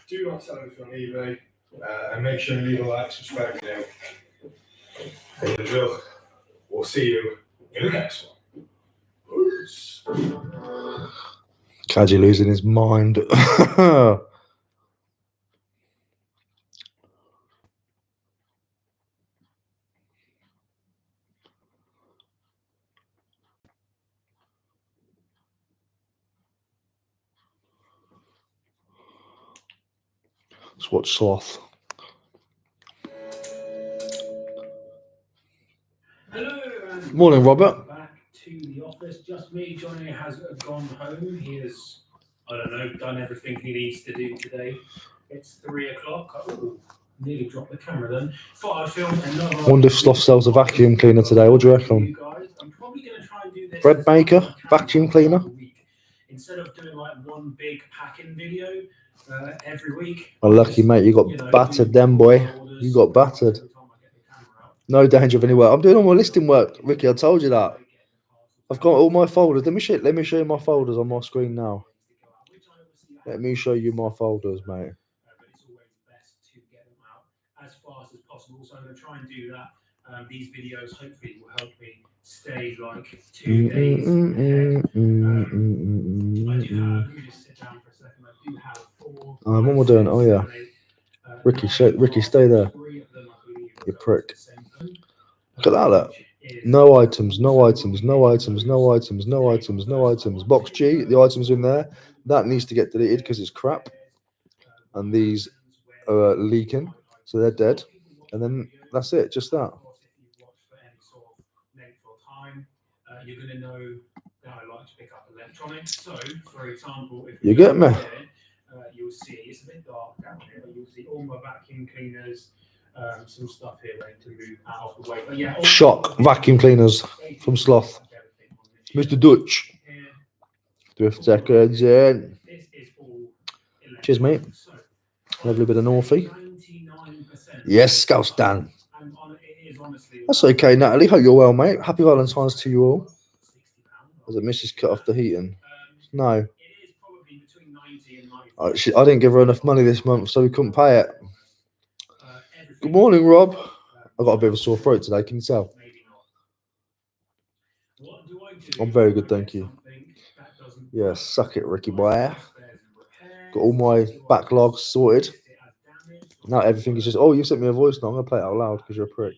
do not sell anything on eBay, and make sure you leave a like, subscribe now. And the drill. We'll see you in the next one. Peace. Kaji losing his mind. Let's watch Sloth. Hello. Morning, Robert. Back to the office. Just me. Johnny has gone home. He has, I don't know, done everything he needs to do today. It's 3 o'clock. Oh, nearly dropped the camera then. Thought I'd film another. I wonder if Sloth sells a vacuum cleaner today. What do you reckon? I'm probably going to try and do this. Bread maker, vacuum cleaner. Instead of doing like one big packing video every week. Well, lucky mate, you got battered then, boy. You got battered. No danger of any work. I'm doing all my listing work, Ricky. I told you that. I've got all my folders. Let me show you my folders on my screen now. Let me show you my folders, mate. But it's always best to get them out as fast as possible. So I'm going to try and do that. These videos hopefully will help me stay like 2 days ahead. I do have, let me just sit down for a second. I do have 4. What am I doing? Oh yeah. Ricky, stay there. You prick. Look at that, look. No items, no items, no items, no items, no items, no items. Box G, the items in there. That needs to get deleted because it's crap. And these are leaking, so they're dead. And then that's it, just that. You're going to know that I like to pick up electronics. So, for example, if you get me, you'll see it's a bit dark down here, but you'll see all my vacuum cleaners, some stuff here ready to move out of the way. But yeah, Shock vacuum cleaners from Sloth. Mr. Dutch. 2 seconds in. Cheers, mate. Lovely bit of Northie. Yes, Scouse Dan. That's okay, Natalie. Hope you're well, mate. Happy Valentines to you all. Was it Mrs. cut off the heating? No. I didn't give her enough money this month, so we couldn't pay it. Good morning, Rob. I've got a bit of a sore throat today, can you tell? I'm very good, thank you. Yeah, suck it, Ricky boy. Got all my backlogs sorted. Now everything is just, oh, you sent me a voice now. I'm going to play it out loud because you're a prick.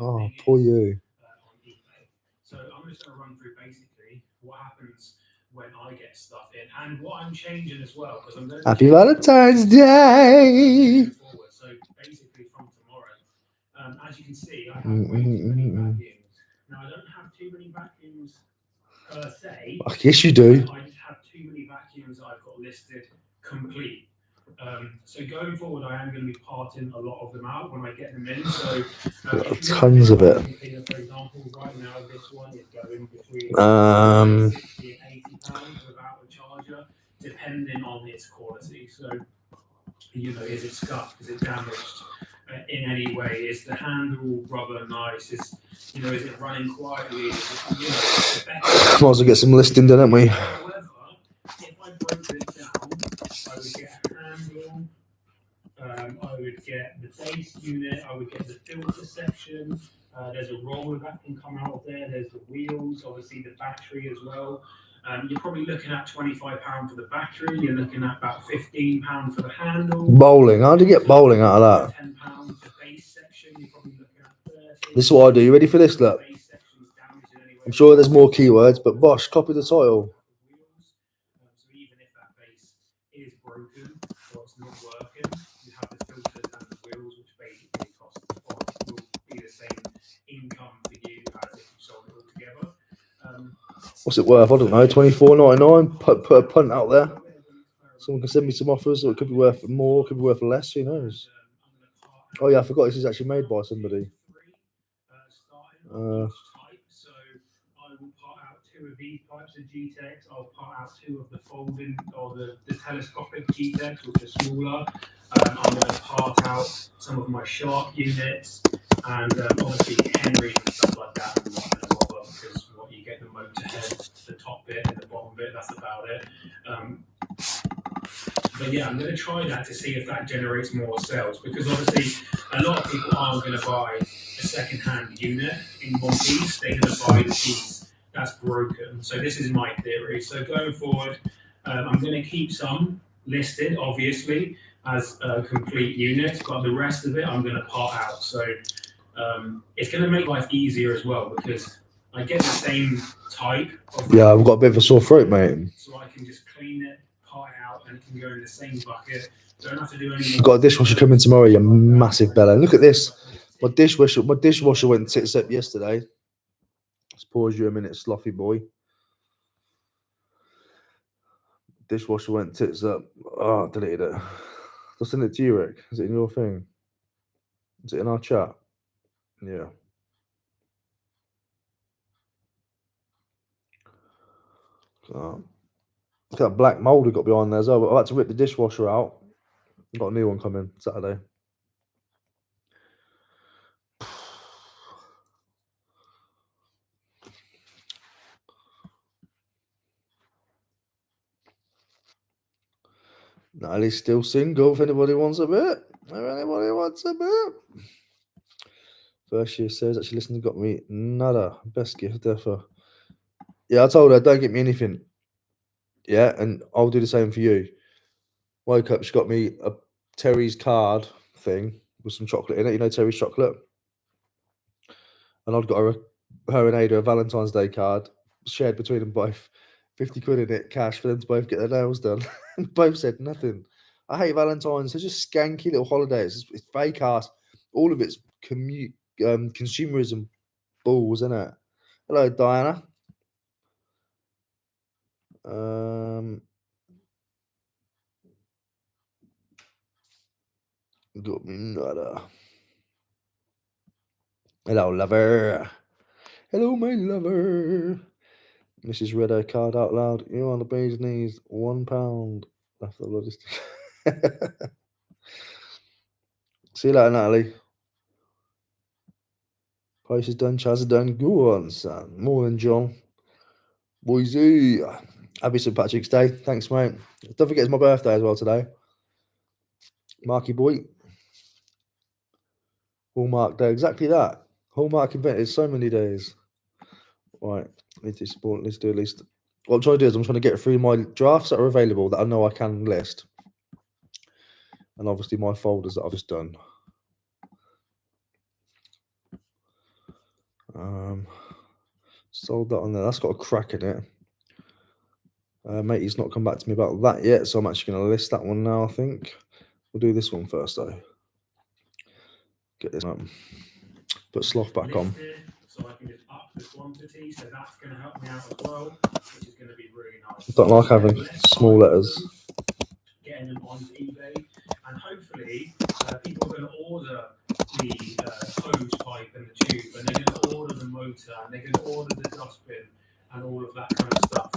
Oh, poor you. So I'm just going to run through basically what happens when I get stuff in and what I'm changing as well. Because I'm going to Happy Valentine's Day. So basically from tomorrow, as you can see, I have way too many vacuums. Now I don't have too many vacuums per se. Yes, you do. I just have too many vacuums that I've got listed complete. So going forward, I am going to be parting a lot of them out when I get them in. So tons of it. For example, right now this one is going between 60 and £80 without a charger, depending on its quality. So is it scuffed? Is it damaged in any way? Is the handle rubber nice? Is it running quietly? Might as well get some listing done, haven't we? However, if I broke it down, I would get a handle, I would get the base unit, I would get the filter section, there's a roller that can come out of there, there's the wheels, obviously the battery as well. You're probably looking at £25 for the battery, you're looking at about £15 for the handle. Bowling, how do you get bowling out of that? £10 the base section, you're probably looking at £30. This is what I do, you ready for this, look? I'm sure there's more keywords, but Bosch, copy the title. So even if that base is broken or it's not working, you have the filters and the wheels, which basically cost will be the same income for you as if you sold it all together. What's it worth? I don't know, $24.99. Put a punt out there. Someone can send me some offers, or it could be worth more, could be worth less. Who knows? Oh yeah, I forgot this is actually made by somebody. So I will part out 2 of these types of G-Techs. I'll part out 2 of the folding or the telescopic G-Techs, which are smaller. I'm going to part out some of my sharp units and obviously Henrys and stuff like that. I'm not going to bother because what you get the most of it. That's about it. But yeah, I'm going to try that to see if that generates more sales, because obviously a lot of people aren't going to buy a second-hand unit in one piece. They're going to buy the piece that's broken. So this is my theory. So going forward, I'm going to keep some listed, obviously, as complete units, but the rest of it I'm going to part out. So it's going to make life easier as well, because I get the same type of... Yeah, I've got a bit of a sore throat, mate. So I can just clean it, part it out, and it can go in the same bucket. Don't have to do anything. I've got a dishwasher coming tomorrow, you massive bella. Look at this. My dishwasher went tits up yesterday. Let's pause you a minute, slothy boy. Dishwasher went tits up. Oh, I deleted it. I'll send it to you, Rick. Is it in your thing? Is it in our chat? Yeah. Look at that black mould we got behind there as well. But I've had to rip the dishwasher out. I've got a new one coming Saturday. Natalie's still single if anybody wants a bit. If anybody wants a bit. First year says actually listening got me nada. Best gift ever. Yeah, I told her don't get me anything. Yeah, and I'll do the same for you. Woke up, she got me a Terry's card thing with some chocolate in it. You know Terry's chocolate? And I'd got her and Ada a Valentine's Day card shared between them both. 50 quid in it, cash for them to both get their nails done. Both said nothing. I hate Valentine's. They're just skanky little holidays. It's fake ass. All of it's consumerism balls, isn't it? Hello, Diana. Got me nada. Hello, lover. Hello, my lover. Mrs. read her card out loud. You on the bee's knees. £1 left the bloody. See you later, Natalie. Price is done, Chaz is done. Go on, son. More than John. Boise. Happy St. Patrick's Day. Thanks, mate. Don't forget it's my birthday as well today. Marky boy. Hallmark Day. Exactly that. Hallmark event is so many days. Right. Let's do at least. What I'm trying to do is I'm trying to get through my drafts that are available that I know I can list. And obviously my folders that I've just done. Sold that on there. That's got a crack in it. Matey's not come back to me about that yet, so I'm actually going to list that one now, I think. We'll do this one first, though. Get this up. Put sloth back on. So I can just up the quantity, so that's going to help me out as well, which is going to be really nice. I don't like having small letters. Getting them onto eBay, and hopefully people are going to order the hose pipe and the tube, and they're going to order the motor, and they're going to order the dustbin, and all of that kind of stuff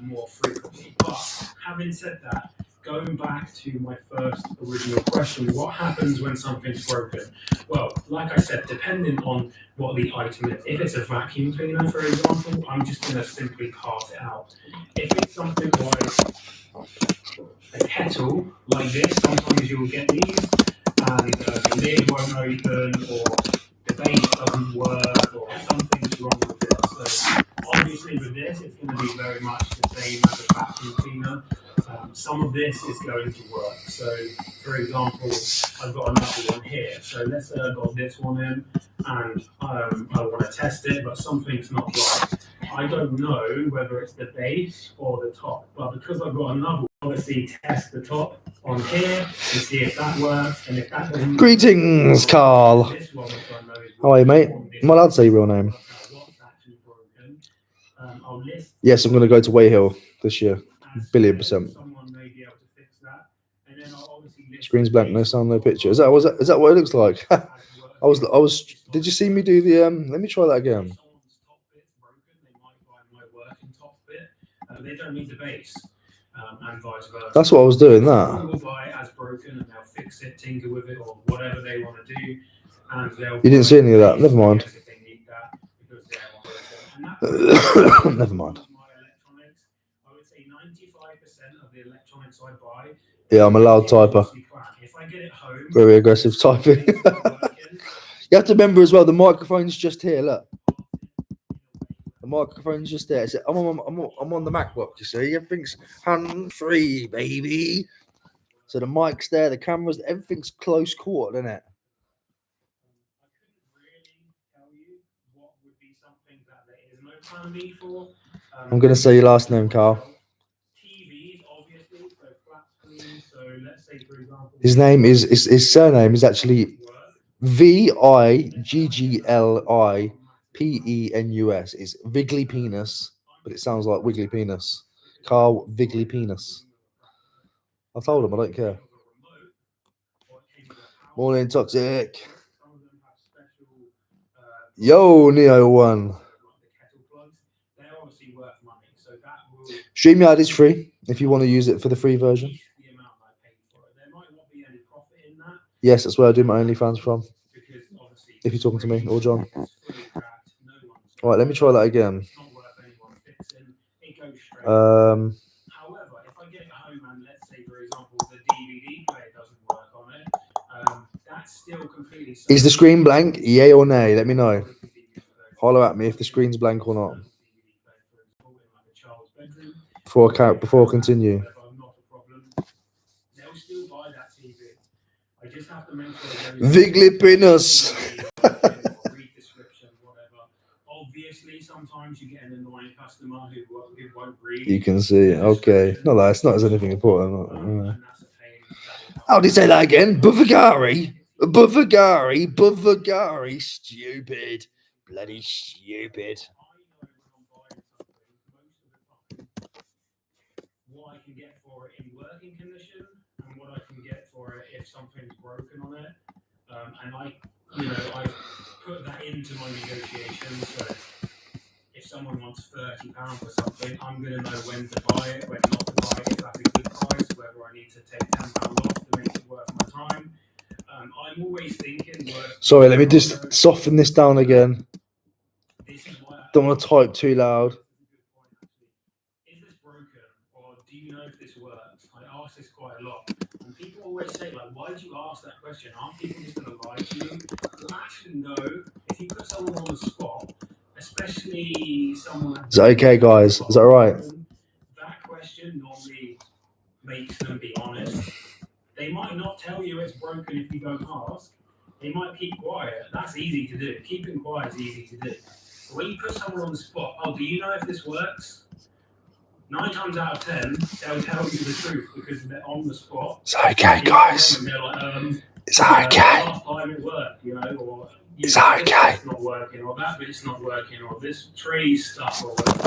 more frequently. But having said that, going back to my first original question, what happens when something's broken? Well, like I said, depending on what the item is, if it's a vacuum cleaner, for example, I'm just going to simply part it out. If it's something like a kettle like this, sometimes you'll get these and the lid won't open, or the base doesn't work, or something's wrong with it. So obviously with this, it's going to be very much the same as a vacuum cleaner. Some of this is going to work. So, for example, I've got another one here. So let's say I've got this one in, and I want to test it, but something's not right. I don't know whether it's the base or the top, but because I've got another one, obviously test the top on here to see if that works, and if that doesn't. Greetings, Carl. How are you, mate? Am I allowed to say your real name? Yes, I'm going to go to Wayhill this year. $1,000,000,000. Screen's blank, no sound, no picture. Is that what it looks like? I was. Did you see me do the? Let me try that again. They don't need the base, and vice versa. That's what I was doing. That. Someone will buy it as broken, and they'll fix it, tinker with it, or whatever they want to do, and they'll. You didn't see any of that. Never mind. Never mind. the electronics I buy. Yeah, I'm a loud typer. If I get it home, very aggressive typing. You have to remember as well, the microphone's just here. Look, the microphone's just there. So I'm on the MacBook. You see, everything's hand-free, baby. So the mic's there, the cameras, everything's close quarter, isn't it? I'm gonna say your last name, Carl. His name is his surname is actually Vigglipenus. It's Viggly Penis, but it sounds like Wiggly Penis. Carl Viggly Penis. I told him I don't care. Morning, Toxic. Yo, Neo1. StreamYard is free if you want to use it for the free version. Yes, that's where I do my OnlyFans from. If you're talking to me or John. All right, let me try that again. However, if I get it home and let's say, for example, the DVD player doesn't work on it, that's still completely. Is the screen blank? Yay or nay? Let me know. Holler at me if the screen's blank or not. Before I continue. They'll still buy that TV. I just have to make sure Viglipinus. read description, whatever. Obviously, sometimes you get an annoying customer who won't read. You can see. Okay. No, that's not as anything important. How do you say that again? Buvagari. Stupid. Bloody stupid. What I can get for it in working condition and what I can get for it if something's broken on it. And I put that into my negotiations. So if someone wants £30 for something, I'm going to know when to buy it, when not to buy it, if that's a good price, whether I need to take £10 off to make it worth my time. I'm always thinking. Sorry, let me just soften this down again. Don't want to type too loud. Is this broken, or do you know if this works? I ask this quite a lot, and people always say, like, why did you ask that question? Aren't people just going to lie to you? Well, actually, no. If you put someone on the spot, especially someone. Is that okay, guys? Is that all right? That question normally makes them be honest. They might not tell you it's broken if you don't ask. They might keep quiet. That's easy to do. Keeping quiet is easy to do. But when you put someone on the spot, oh, do you know if this works? 9 times out of 10, they'll tell you the truth because they're on the spot. It's okay, guys. And they're like, it's okay. Last time it worked, or it's okay. It's not working, or that bit's not working, or this tree's stuck, or whatever.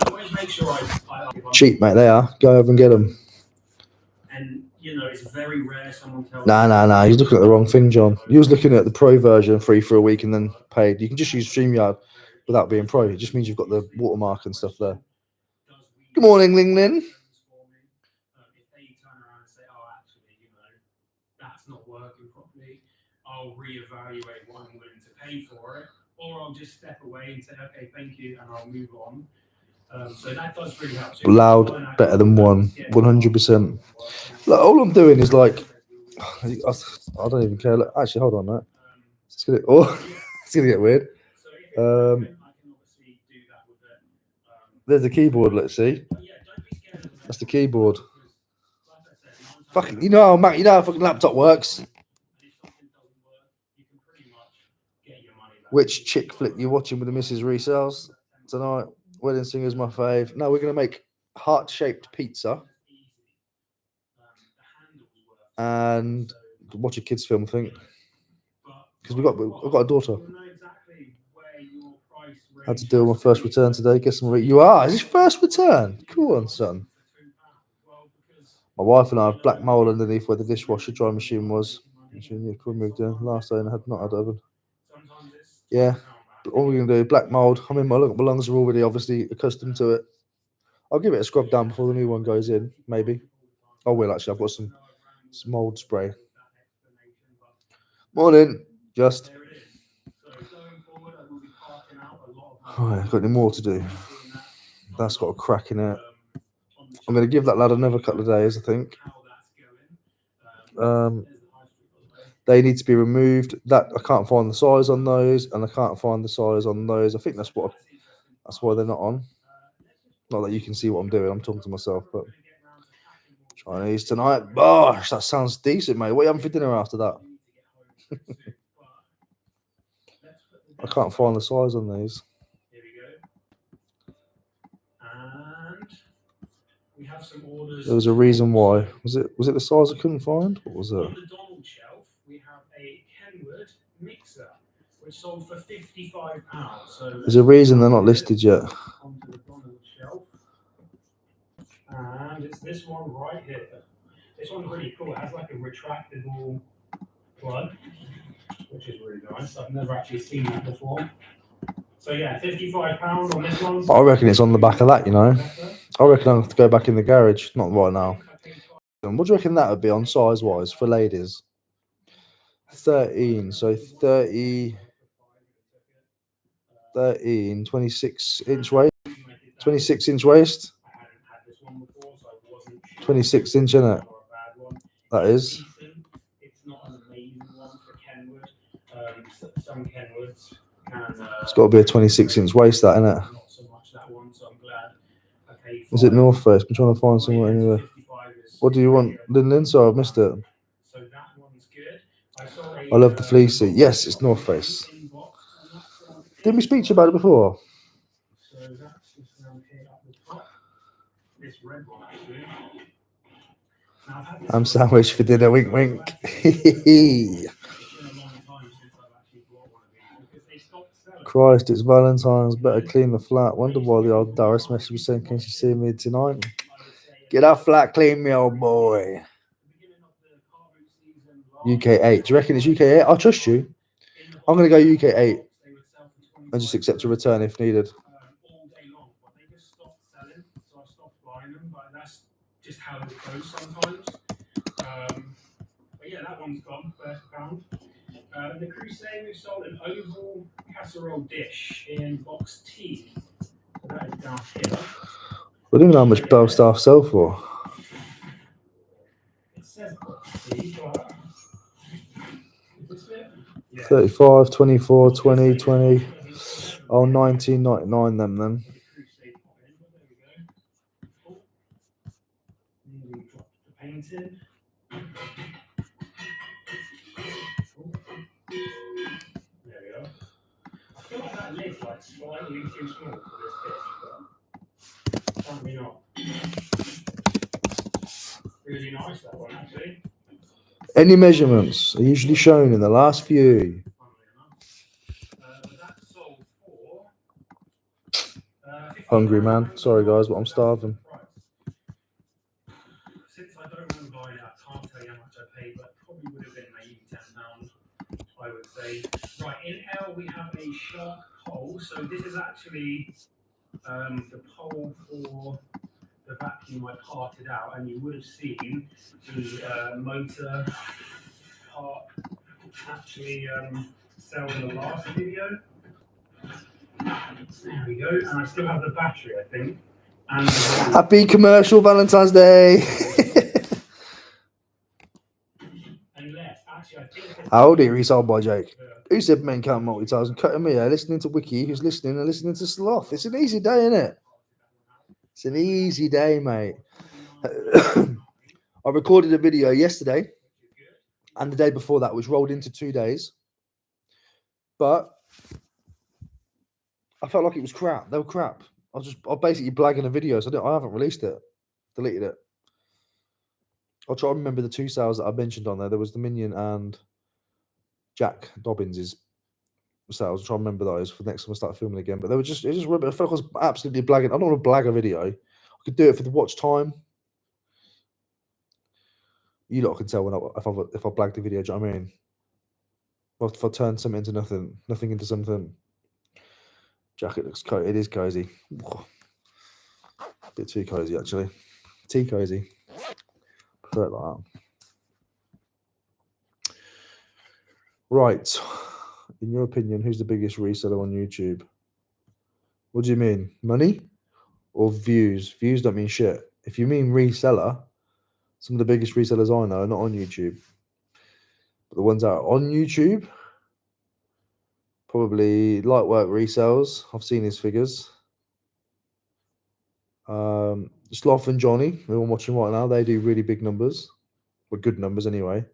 I always make sure I cheap, mate. They are. Go over and get them. And it's very rare someone tells. Nah. You're looking at the wrong thing, John. You was looking at the pro version, free for a week and then paid. You can just use StreamYard without being pro. It just means you've got the watermark and stuff there. Good morning, Ling Lin. If they turn around and say, oh, actually, that's not working properly, I'll reevaluate what I'm willing to pay for it, or I'll just step away and say, okay, thank you, and I'll move on. So that does really help. So loud, better than 100%. Look, all I'm doing is like, I don't even care. Look, actually, hold on, mate. It's gonna get weird. There's the keyboard. Let's see. That's the keyboard. Fucking, Matt, how fucking laptop works. Which chick flick you watching with the Mrs. Resells tonight? Wedding Singer's my fave. No, we're gonna make heart-shaped pizza and watch a kids' film, I think, because I've got a daughter. Had to do my first return today. Get some. You are. Is this first return? Cool on, son. My wife and I have black mold underneath where the dishwasher dry machine was. She moved in last day and I had not had oven. Yeah, but all we're gonna do, black mold. I mean, my lungs are already obviously accustomed to it. I'll give it a scrub down before the new one goes in, maybe. I will actually. I've got some mold spray. Morning, just. Oh, I've got any more to do. That's got a crack in it. I'm going to give that lad another couple of days, I think. They need to be removed. That I can't find the size on those, and I can't find the size on those. I think that's why they're not on. Not that you can see what I'm doing. I'm talking to myself, but Chinese tonight. Gosh, that sounds decent, mate. What are you having for dinner after that? I can't find the size on these. Here we go. And we have some orders. There was a reason why. Was it the size I couldn't find? What was it? On the Donald shelf, we have a Kenwood mixer, which sold for £55. So there's a reason they're not listed yet. Onto the Donald shelf. And it's this one right here. This one's really cool. It has like a retractable plug, which is really nice. I've never actually seen that before. So yeah, £55 on this one. I reckon it's on the back of that, you know. I reckon I'll have to go back in the garage. Not right now. What do you reckon that would be on size-wise for ladies? 13, so 30, 13, 26-inch waist. 26-inch waist. 26-inch, isn't it? That is. It's not an amazing one for Kenwood. Some Kenwoods can. It's got to be a 26-inch waist, that, isn't it? Not so much that one, so I'm glad. Okay, is it North Face? I'm trying to find somewhere anyway. What do you want? Linen? Sorry, I've missed it. So that one's good. I love the fleecy. Yes, it's North Face. Didn't we speak to you about it before? So that's just down here at the top. This red one actually. I'm sandwich for dinner. Wink, wink. Christ, it's Valentines. Better clean the flat. Wonder why the old Doris message was saying, "Can she see me tonight?" Get that flat clean, me old boy. UK 8. Do you reckon it's UK 8? I'll trust you. I'm going to go UK 8 and just accept a return if needed. All day long, but they just stopped selling, so I stopped buying them. But that's just how it goes sometimes. But yeah, that one's gone. £30. The Crusade, we sold an oval casserole dish in box T. So that is down here. I don't know how much Bell Staff sell for. It says box T, but is this it? Yeah. 35, 24, 20, 20. Oh, 19.99 them then. The painting. There we go. I feel like that lid's like slightly too small for this dish, but apparently not. Really nice, that one actually. Any measurements are usually shown in the last few. That sold for Hungry man. Sorry guys, but I'm starving. Since I don't remember buying it, I can't tell you how much I paid, but probably would have been maybe £10, I would say. Right, in L we have a shark pole. So this is actually the pole for the vacuum I parted out, and you would have seen the motor part actually sell in the last video. There we go, and I still have the battery, I think. And happy commercial Valentine's Day. How dare you sold by Jake? Who said men can't multitask? Cutting me, listening to Wiki, who's listening and listening to Sloth. It's an easy day, isn't it? It's an easy day, mate. I recorded a video yesterday and the day before that, which rolled into 2 days. But I felt like it was crap. They were crap. I was basically blagging a video, so I haven't released it. Deleted it. I'll try to remember the two sales that I mentioned on there. There was the Minion and Jack Dobbins' sales. I'll try to remember those for the next time I start filming again. But they were just, I felt like I was absolutely blagging. I don't want to blag a video. I could do it for the watch time. You lot can tell if I blagged the video. Do you know what I mean? Or if I turn something into nothing into something. Jacket looks cozy. It is cozy. A bit too cozy, actually. Tea cozy. Prefer it like that. Right. In your opinion, who's the biggest reseller on YouTube? What do you mean? Money or views? Views don't mean shit. if you mean reseller, some of the biggest resellers I know are not on YouTube. But the ones that are on YouTube, probably Lightwork Resells. I've seen his figures. Sloth and Johnny, who I'm watching right now, they do really big numbers. Well, good numbers anyway.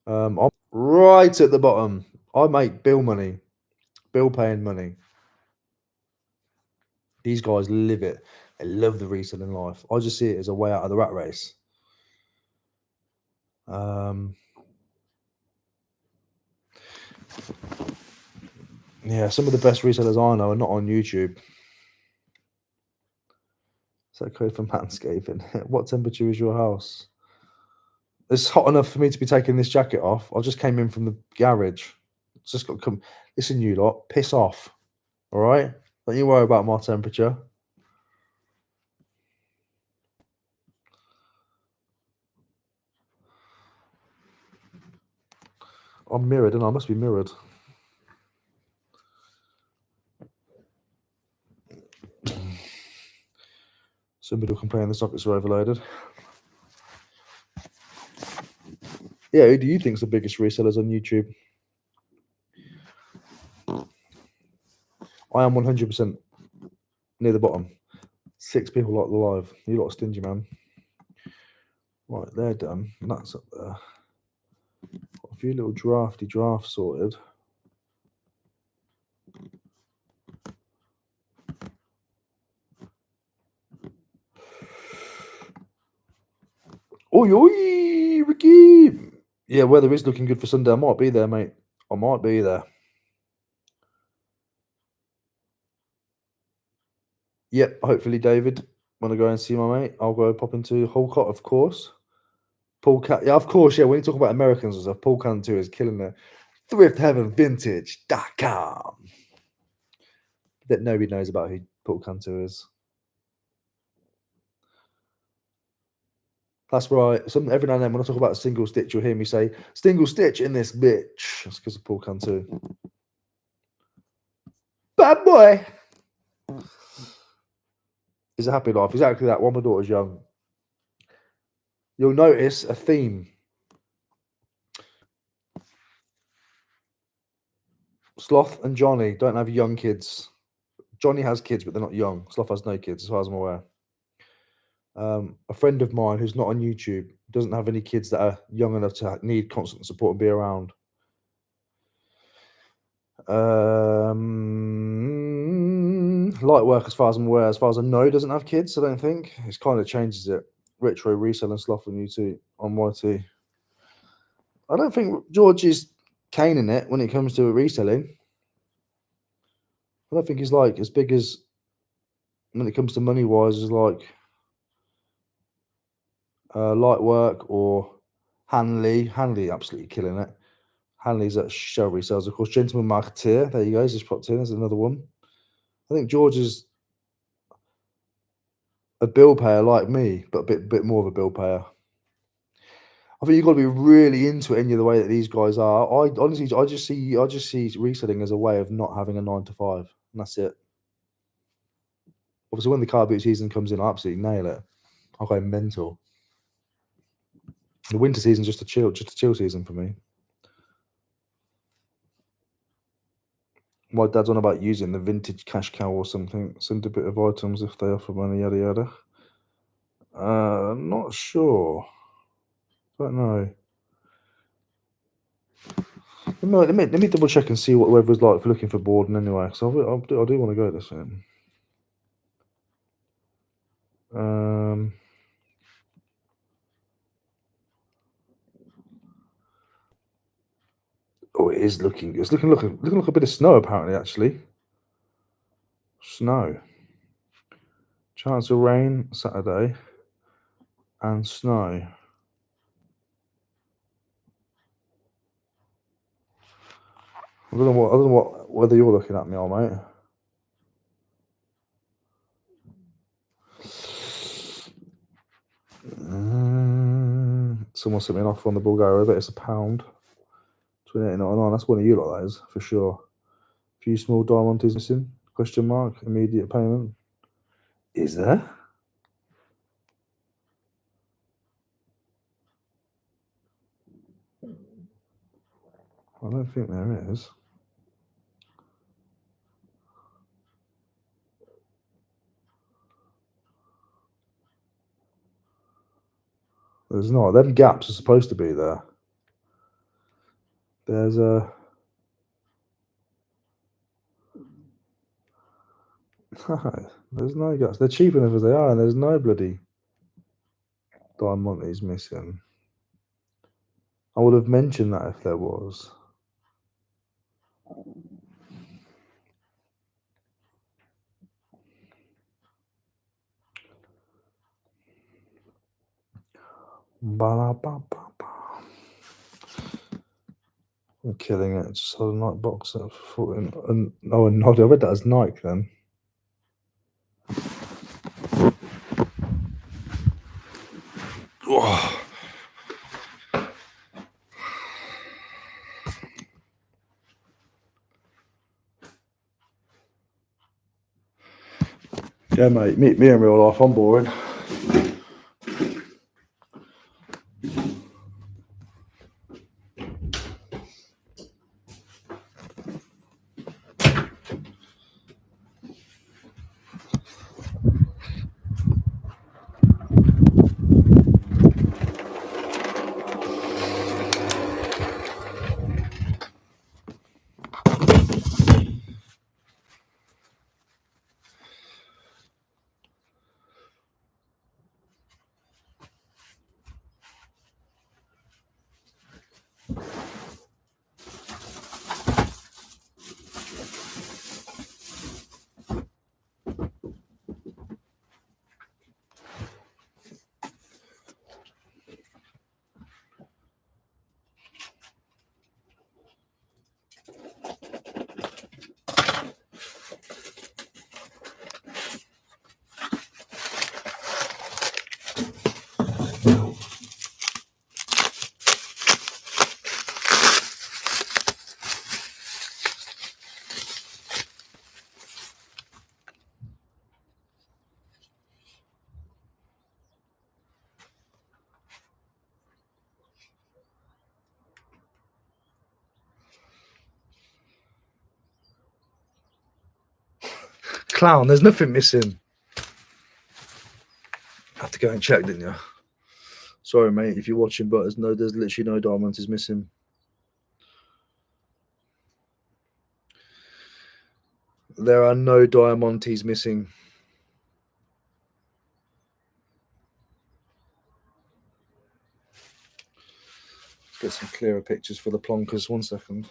I'm right at the bottom. I make bill money, bill paying money. These guys live it. They love the reselling life. I just see it as a way out of the rat race. Yeah, some of the best resellers I know are not on YouTube. Is that code for manscaping? What temperature is your house? It's hot enough for me to be taking this jacket off. I just came in from the garage. It's just got to come. Listen, you lot, piss off. All right? Don't you worry about my temperature. I'm mirrored, and I must be mirrored. Somebody will complain the sockets are overloaded. Yeah, who do you think's the biggest resellers on YouTube? I am 100% near the bottom. 6 people like the live. You lot are stingy, man. Right, they're done. And that's up there. Got a few little drafts sorted. Oi, oi, Ricky. Yeah, weather is looking good for Sunday. I might be there, mate. I might be there. Yep, hopefully, David. When I go and see my mate, I'll go pop into Holcott, of course. Paul Cat, yeah, of course, yeah. When you talk about Americans and stuff, Paul Cantu is killing it. ThriftHeavenVintage.com. That nobody knows about who Paul Cantu is. That's right. Every now and then when I talk about a single stitch, you'll hear me say, single stitch in this bitch. That's because of Paul Cantu. Bad boy. It's a happy life. Exactly that. While my daughter's young. You'll notice a theme. Sloth and Johnny don't have young kids. Johnny has kids, but they're not young. Sloth has no kids, as far as I'm aware. A friend of mine who's not on YouTube doesn't have any kids that are young enough to need constant support and be around. Light work, as far as I'm aware, as far as I know, doesn't have kids. I don't think it's kind of changes it. Retro Reselling Sloth on YouTube on YT. I don't think George is caning it when it comes to reselling. I don't think he's like as big as when it comes to money wise as like Light Work or Hanley. Hanley absolutely killing it. Hanley's at Shell Resells, of course. Gentleman Marketeer. There you go. He's just popped in. There's another one. I think George is a bill payer like me, but a bit more of a bill payer. I think you've got to be really into it in the way that these guys are. I just see reselling as a way of not having a 9 to 5, and that's it. Obviously, when the car boot season comes in, I absolutely nail it. I'll go mental. The winter season's just a chill season for me. My dad's on about using the vintage cash cow or something. Send a bit of items if they offer money, yada yada. Not sure. Don't know. Let me double check and see what the weather's like for looking for Borden anyway. So I do want to go this weekend. Oh, it is looking. It's looking like a bit of snow apparently. Actually, snow. Chance of rain Saturday, and snow. I don't know whether you're looking at me or mate. Someone sent me an offer on the Bulgaria, but it's £1. 28.99. That's one of you lot, that is for sure. Few small diamonds missing? Question mark. Immediate payment. Is there? I don't think there is. There's not. Them gaps are supposed to be there. There's a. There's no gaps. They're cheap enough as they are, and there's no bloody Diamantes missing. I would have mentioned that if there was. Ba-la-ba-ba-ba. I'm killing it. Just hold a Nike box up for and oh, and I read that as Nike then. Oh. Yeah, mate. Me in real life, I'm boring. Clown, there's nothing missing. Have to go and check, didn't you? Sorry, mate, if you're watching, but there's literally no Diamantes missing. There are no Diamantes missing. Get some clearer pictures for the plonkers. 1 second.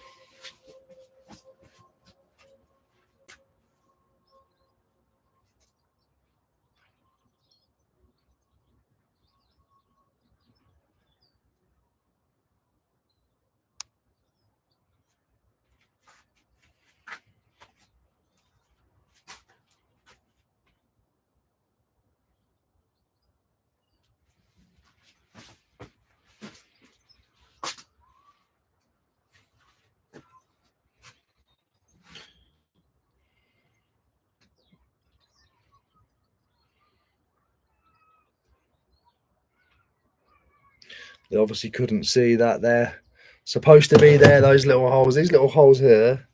They obviously couldn't see that they're supposed to be there, those little holes. These little holes here,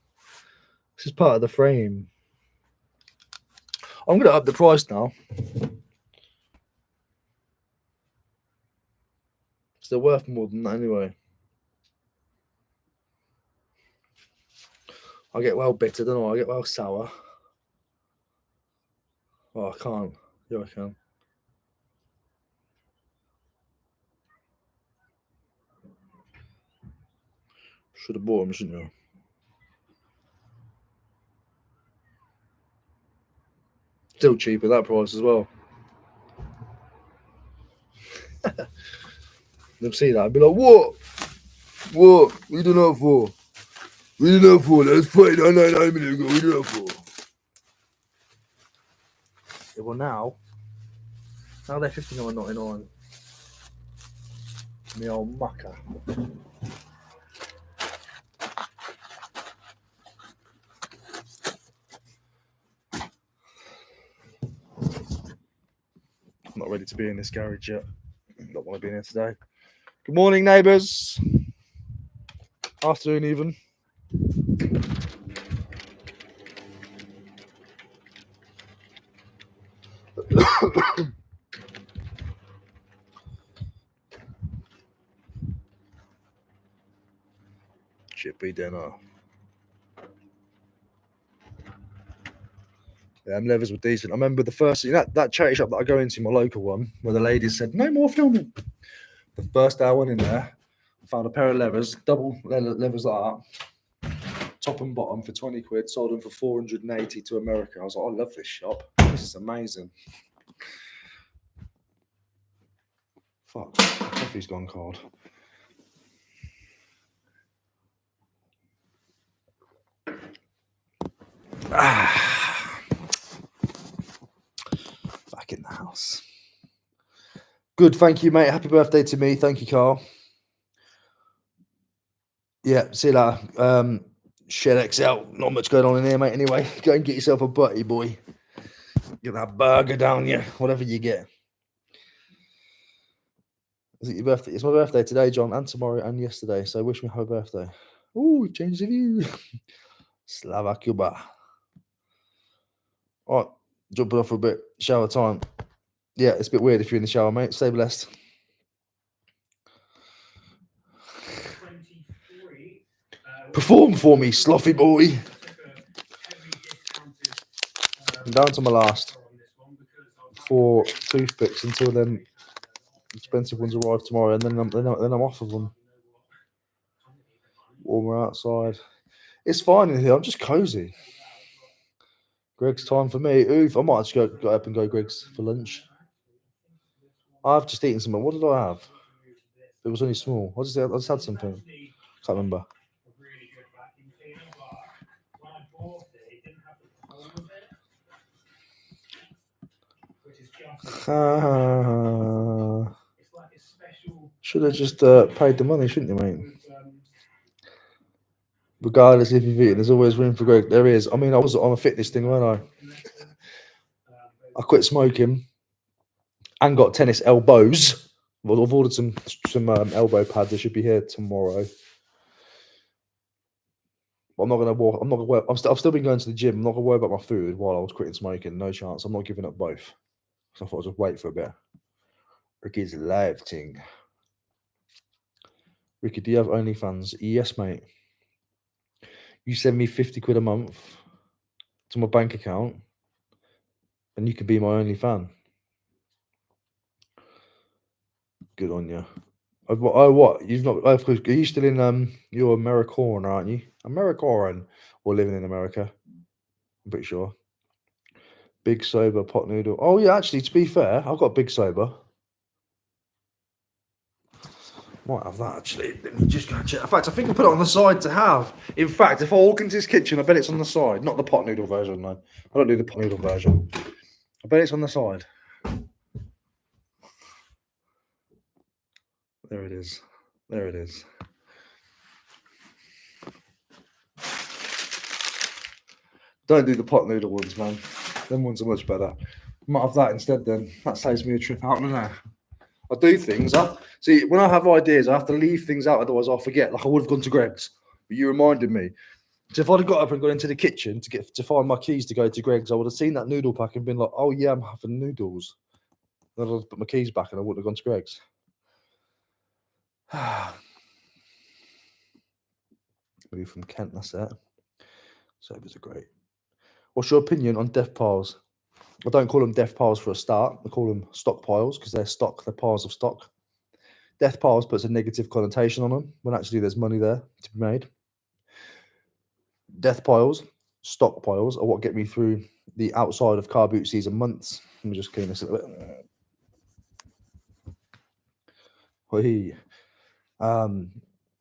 this is part of the frame. I'm going to up the price now. They're worth more than that anyway. I get well bitter, don't I? I get well sour. Oh, I can't. Yeah, I can. Should have bought them, shouldn't you? Still cheap at that price as well. They'll see that and be like, what? What? We do that for? We do that for? That's $49.99 minutes ago. We do that for? Yeah, well, now they're $59.99. Me old mucker. not ready to be in this garage yet. Don't want to be in here today. Good morning, neighbours. Afternoon, even. Chippy dinner. Yeah, them levers were decent. I remember the first that charity shop that I go into, my local one, where the ladies said, no more filming. The first day I went in there, I found a pair of levers, double levers like that, top and bottom for 20 quid, sold them for 480 to America. I was like, I love this shop. This is amazing. Fuck, the coffee's gone cold. Back in the house. Good, thank you, mate. Happy birthday to me. Thank you, Carl. Yeah, see you later. Shed XL. Not much going on in here, mate. Anyway, go and get yourself a butty, boy. Get that burger down you, whatever you get. Is it your birthday? It's my birthday today, John, and tomorrow and yesterday. So wish me happy birthday. Ooh, we've changed the view. Slava Cuba. All right, jumping off for a bit. Shower time. Yeah, it's a bit weird if you're in the shower, mate. Stay blessed. Perform for me, sloppy boy. I'm down to my last 4 toothpicks until then expensive ones arrive tomorrow, and then I'm off of them. Warmer outside. It's fine in here. I'm just cozy. Greg's time for me. Oof, I might just go up and go Greg's for lunch. I've just eaten something. What did I have? It was only small. I just had something. Can't remember. Should have just paid the money, shouldn't you, mate? Regardless if you've eaten, there's always room for Greg. There is. I mean, I was on a fitness thing, weren't I? I quit smoking and got tennis elbows. Well, I've ordered some elbow pads. They should be here tomorrow. I'm not gonna walk. I'm not gonna work. I've still been going to the gym. I'm not gonna worry about my food while I was quitting smoking. No chance. I'm not giving up both. So I thought I'd just wait for a bit. Ricky's live ting. Ricky, do you have OnlyFans? Yes, mate. You send me 50 quid a month to my bank account, and you can be my only fan. Good on you. Oh, what? You've not? Are you still in? You're American, aren't you? American, or living in America? I'm pretty sure. Big sober pot noodle. Oh yeah, actually, to be fair, I've got big sober. Might have that actually. Let me just go check. In fact, I think I put it on the side to have. In fact, if I walk into this kitchen, I bet it's on the side. Not the pot noodle version, no. I don't do the pot noodle version. I bet it's on the side. There it is. There it is. Don't do the pot noodle ones, man. Them ones are much better. Might have that instead then. That saves me a trip out, doesn't it? I do things. See, when I have ideas, I have to leave things out, otherwise I'll forget. Like I would have gone to Greg's, but you reminded me. So if I'd have got up and gone into the kitchen to find my keys to go to Greg's, I would have seen that noodle pack and been like, oh yeah, I'm having noodles. Then I'd have put my keys back and I wouldn't have gone to Greg's. Maybe from Kent, that's it. Sobers are great. What's your opinion on death piles? I don't call them death piles for a start. I call them stockpiles because they're piles of stock. Death piles puts a negative connotation on them when actually there's money there to be made. Death piles, stockpiles are what get me through the outside of car boot season months. Let me just clean this a little bit.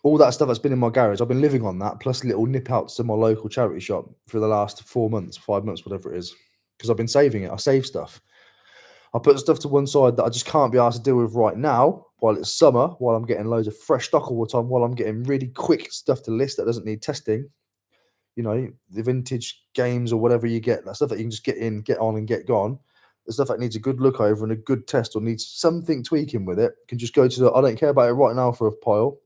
All that stuff that's been in my garage, I've been living on that, plus little nip outs to my local charity shop for the last 4 months, 5 months, whatever it is, because I've been saving it. I save stuff. I put stuff to one side that I just can't be asked to deal with right now while it's summer, while I'm getting loads of fresh stock all the time, while I'm getting really quick stuff to list that doesn't need testing. You know, the vintage games or whatever you get, that stuff that you can just get in, get on and get gone. the stuff that needs a good look over and a good test or needs something tweaking with it, can just go to the I don't care about it right now for a pile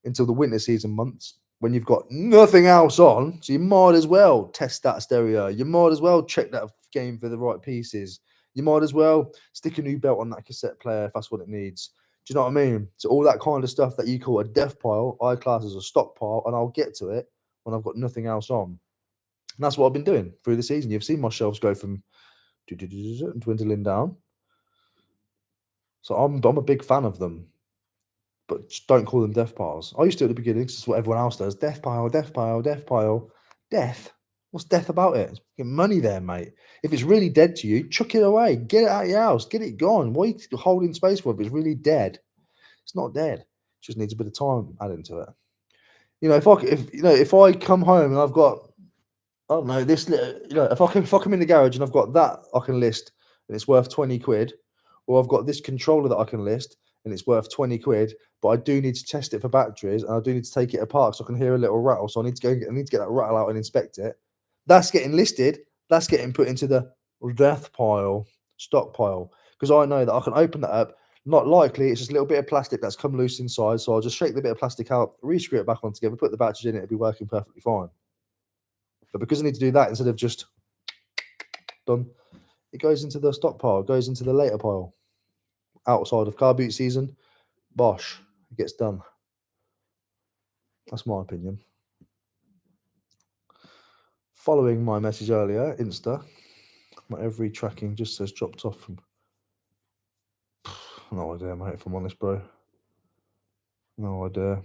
until the winter season months when you've got nothing else on. So you might as well test that stereo. You might as well check that game for the right pieces. You might as well stick a new belt on that cassette player if that's what it needs. Do you know what I mean? So all that kind of stuff that you call a death pile, I class as a stockpile, and I'll get to it when I've got nothing else on. And that's what I've been doing through the season. You've seen my shelves go from dwindling down. So I'm a big fan of them. But just don't call them death piles. I used to at the beginning, because it's what everyone else does. Death pile, death pile, death pile. Death? What's death about it? Get money there, mate. If it's really dead to you, chuck it away. Get it out of your house. Get it gone. Why are you holding space for it if it's really dead? It's not dead. It just needs a bit of time added to it. You know, if I come home and I've got, I don't know, this little, you know, if I come in the garage and I've got that I can list and it's worth 20 quid, or I've got this controller that I can list and it's worth 20 quid, but I do need to test it for batteries and I do need to take it apart so I can hear a little rattle. So I need to get that rattle out and inspect it. That's getting listed. That's getting put into the death pile, stockpile. Because I know that I can open that up. Not likely, it's just a little bit of plastic that's come loose inside. So I'll just shake the bit of plastic out, re-screw it back on together, put the batteries in it, it'll be working perfectly fine. But because I need to do that instead of just done, it goes into the stockpile, it goes into the later pile. Outside of car boot season, bosh, it gets done. That's my opinion. Following my message earlier, Insta, my every tracking just says dropped off from. No idea, mate, if I'm honest, bro. No idea.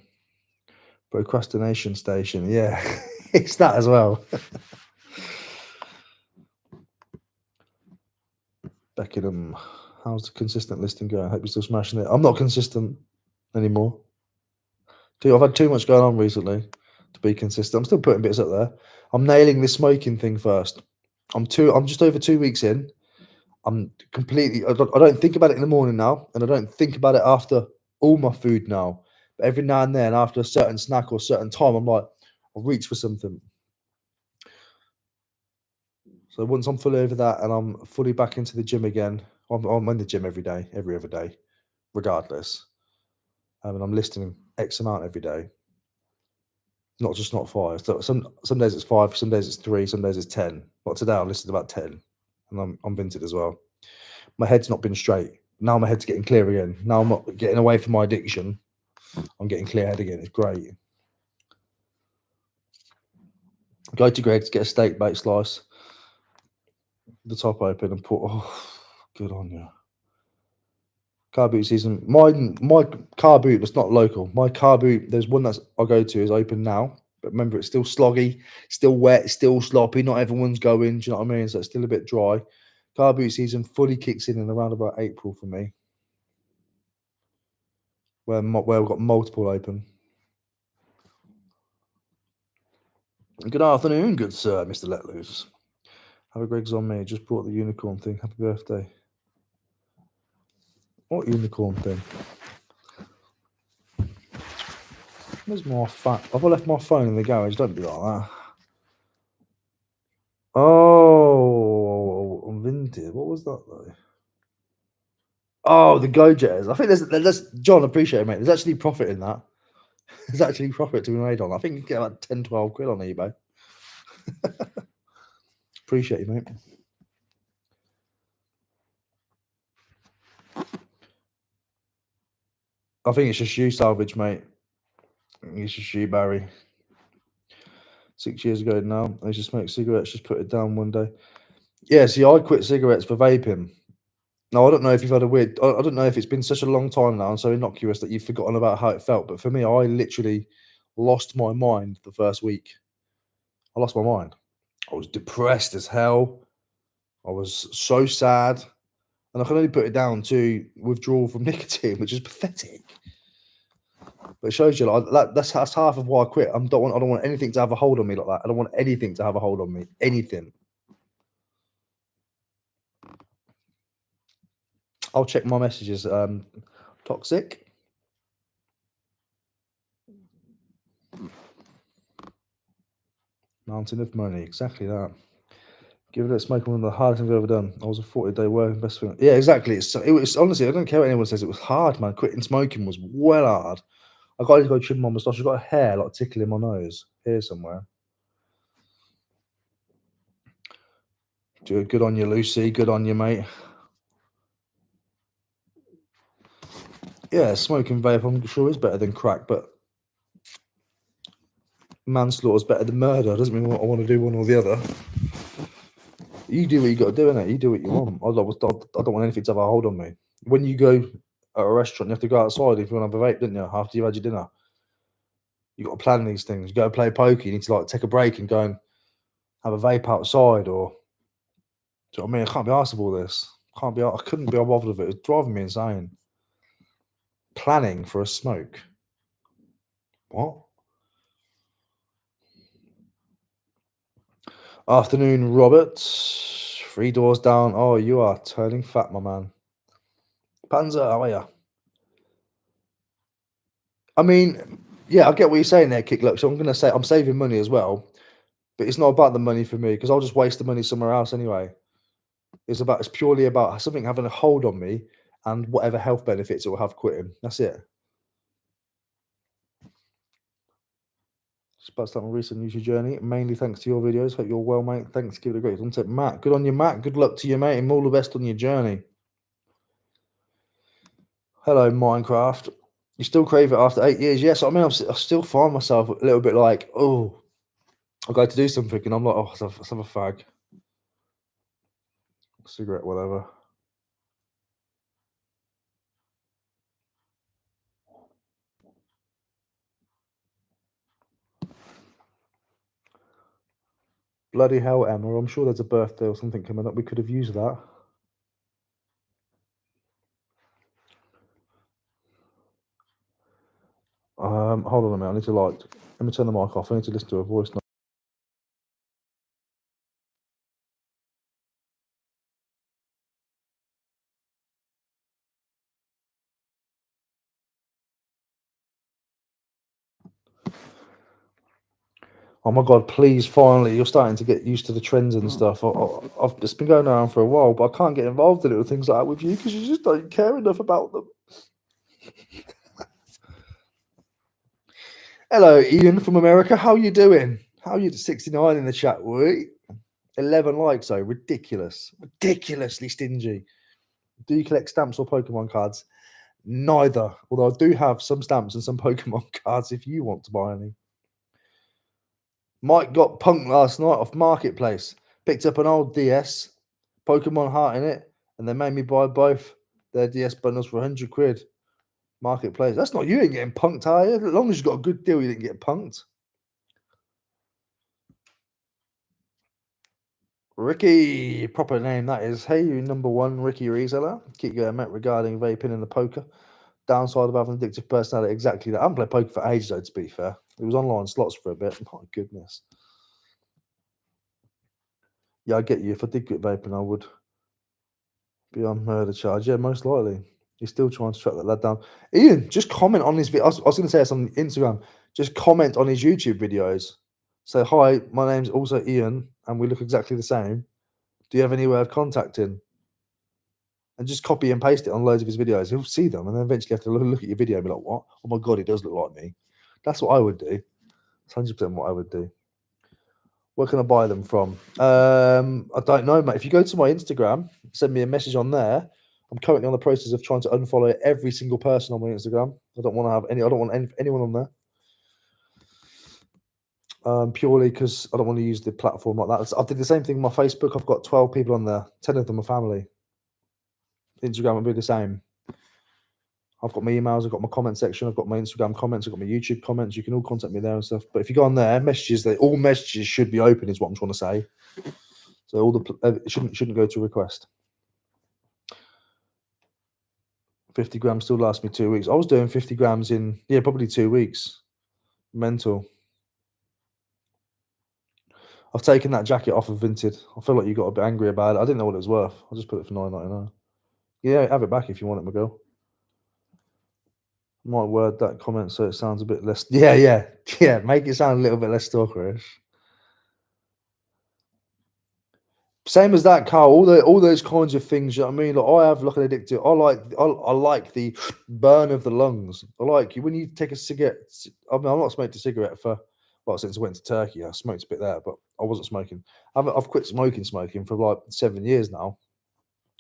Procrastination station, yeah. It's that as well. Beckham, how's the consistent listing going? I hope you're still smashing it. I'm not consistent anymore. Dude, I've had too much going on recently to be consistent. I'm still putting bits up there. I'm nailing this smoking thing first. I'm just over 2 weeks in. I'm completely. I don't think about it in the morning now, and I don't think about it after all my food now. But every now and then, after a certain snack or a certain time, I'm like, I'll reach for something. So once I'm fully over that and I'm fully back into the gym again, I'm in the gym every day, every other day, regardless. And I'm listing X amount every day. Not 5. So some days it's 5, some days it's 3, some days it's 10. Like today, I listed about 10, and I'm vinted as well. My head's not been straight. Now my head's getting clear again. Now I'm not getting away from my addiction. I'm getting clear head again. It's great. Go to Greg's, get a steak bake slice, the top open, and put. Oh, good on you. Car boot season. My car boot that's not local. My car boot. There's one that's I go to is open now. But remember, it's still sloggy, still wet, still sloppy. Not everyone's going. Do you know what I mean? So it's still a bit dry. Car boot season fully kicks in around about April for me, where we've got multiple open. Good afternoon, good sir, Mr. Let Loose. Have a Greg's on me. Just brought the unicorn thing. Happy birthday. What unicorn thing? Where's my phone? I've left my phone in the garage. Don't be like that. Oh, vintage. What was that though? Oh, the Go Jetters. I think there's John, appreciate it, mate. There's actually profit in that. There's actually profit to be made on. I think you get about 10, 12 quid on eBay. Appreciate you, mate. I think it's just you salvage, mate. It's just you, Barry. 6 years ago now, I used to smoke cigarettes, just put it down one day. Yeah, see, I quit cigarettes for vaping. Now, I don't know if you've had a weird... I don't know if it's been such a long time now and so innocuous that you've forgotten about how it felt. But for me, I literally lost my mind the first week. I lost my mind. I was depressed as hell. I was so sad. And I can only put it down to withdrawal from nicotine, which is pathetic. But it shows you that's half of why I quit. I don't want anything to have a hold on me like that. I don't want anything to have a hold on me. Anything. I'll check my messages. Toxic. Mountain of money. Exactly that. Giving it smoking one of the hardest things I've ever done. I was a 40-day working best thing. Yeah, exactly. It was honestly, I don't care what anyone says. It was hard, man. Quitting smoking was well hard. I got to go trim my moustache. I got a hair like tickling my nose here somewhere. Good on you, Lucy. Good on you, mate. Yeah, smoking vape, I'm sure is better than crack, but manslaughter is better than murder. Doesn't mean I want to do one or the other. You do what you got to do, innit? You do what you want. I don't want anything to have a hold on me. When you go at a restaurant, you have to go outside if you want to have a vape, don't you? After you've had your dinner, you got to plan these things. You go play poker, you need to like take a break and go and have a vape outside, or do you know what I mean? I can't be arsed with all this. I couldn't be bothered with it. It's driving me insane. Planning for a smoke. What? Afternoon, Robert. 3 doors down. Oh, you are turning fat, my man. Panzer, how are you? I mean, yeah, I get what you're saying there, Kick. Look, so I'm going to say I'm saving money as well, but it's not about the money for me because I'll just waste the money somewhere else anyway. It's purely about something having a hold on me and whatever health benefits it will have quitting. That's it. Just about to start my recent YouTube journey, mainly thanks to your videos. Hope you're well, mate. Thanks. Give it a great content, Matt. Good on you, Matt. Good luck to you, mate, and all the best on your journey. Hello, Minecraft. You still crave it after 8 years? Yes. I mean, I still find myself a little bit like, oh, I go to do something, and I'm like, oh, let's have a fag, cigarette, whatever. Bloody hell, Emma. I'm sure there's a birthday or something coming up. We could have used that. Hold on a minute. Let me turn the mic off. I need to listen to a voice note. Oh my God, please, finally, you're starting to get used to the trends and stuff. I've it's been going around for a while, but I can't get involved in little things like that with you because you just don't care enough about them. Hello, Ian from America. How you doing? How you 69 in the chat, wait? 11 likes, though. Ridiculous. Ridiculously stingy. Do you collect stamps or Pokemon cards? Neither. Although I do have some stamps and some Pokemon cards if you want to buy any. Mike got punked last night off Marketplace. Picked up an old DS, Pokemon Heart in it, and they made me buy both their DS bundles for 100 quid. Marketplace. That's not you ain't getting punked, are you? As long as you got a good deal, you didn't get punked. Ricky, proper name that is. Hey, you number one, Ricky Reseller. Keep going, mate, regarding vaping and the poker. Downside of having an addictive personality, exactly that. I haven't played poker for ages, though, to be fair. It was online slots for a bit. My goodness. Yeah, I get you. If I did quit vaping, I would be on murder charge. Yeah, most likely. He's still trying to track that lad down. Ian, just comment on his video. I was going to say this on Instagram. Just comment on his YouTube videos. Say, hi, my name's also Ian, and we look exactly the same. Do you have any way of contacting? And just copy and paste it on loads of his videos. He'll see them, and then eventually have to look at your video and be like, what? Oh my God, he does look like me. That's what I would do. It's 100% what I would do. Where can I buy them from? I don't know, mate. If you go to my Instagram, send me a message on there. I'm currently on the process of trying to unfollow every single person on my Instagram. I don't want to have any. I don't want anyone on there. Purely because I don't want to use the platform like that. I did the same thing with my Facebook. I've got 12 people on there. 10 of them are family. Instagram will be the same. I've got my emails. I've got my comment section. I've got my Instagram comments. I've got my YouTube comments. You can all contact me there and stuff. But if you go on there, all messages should be open. Is what I'm trying to say. So it shouldn't go to request. 50 grams still lasts me 2 weeks. I was doing 50 grams in probably 2 weeks. Mental. I've taken that jacket off of Vinted. I feel like you got a bit angry about it. I didn't know what it was worth. I just put it for $9.99. Yeah, have it back if you want it, my girl. Might word that comment so it sounds a bit less. Yeah. Make it sound a little bit less stalkerish. Same as that, Carl. All those kinds of things. You know what I mean? Like I have like an addictive. I like the burn of the lungs. I like when you take a cigarette. I mean, I've not smoked a cigarette for since I went to Turkey. I smoked a bit there, but I wasn't smoking. I've quit smoking for like 7 years now.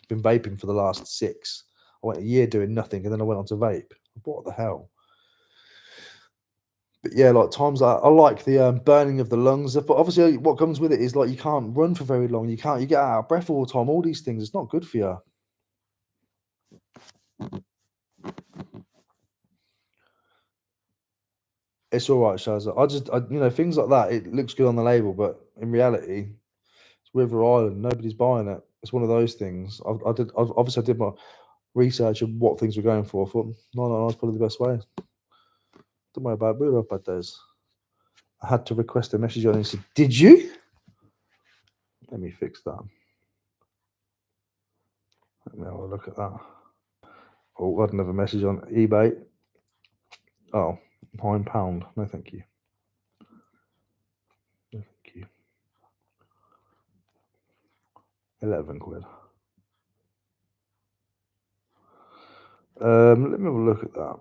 Been vaping for the last 6. I went a year doing nothing, and then I went on to vape. What the hell? But yeah, like times I like the burning of the lungs. But obviously, what comes with it is like you can't run for very long. You get out of breath all the time. All these things, it's not good for you. It's all right, Shazza. Things like that. It looks good on the label, but in reality, it's River Island. Nobody's buying it. It's one of those things. I did my research of what things we're going for. I thought, no, it's probably the best way. Don't worry about it. We're up at those. I had to request a message on it and said, did you? Let me fix that. Let me have a look at that. Oh, I had another message on eBay. Oh, £9. No, thank you. No, thank you. 11 quid. Let me have a look at that.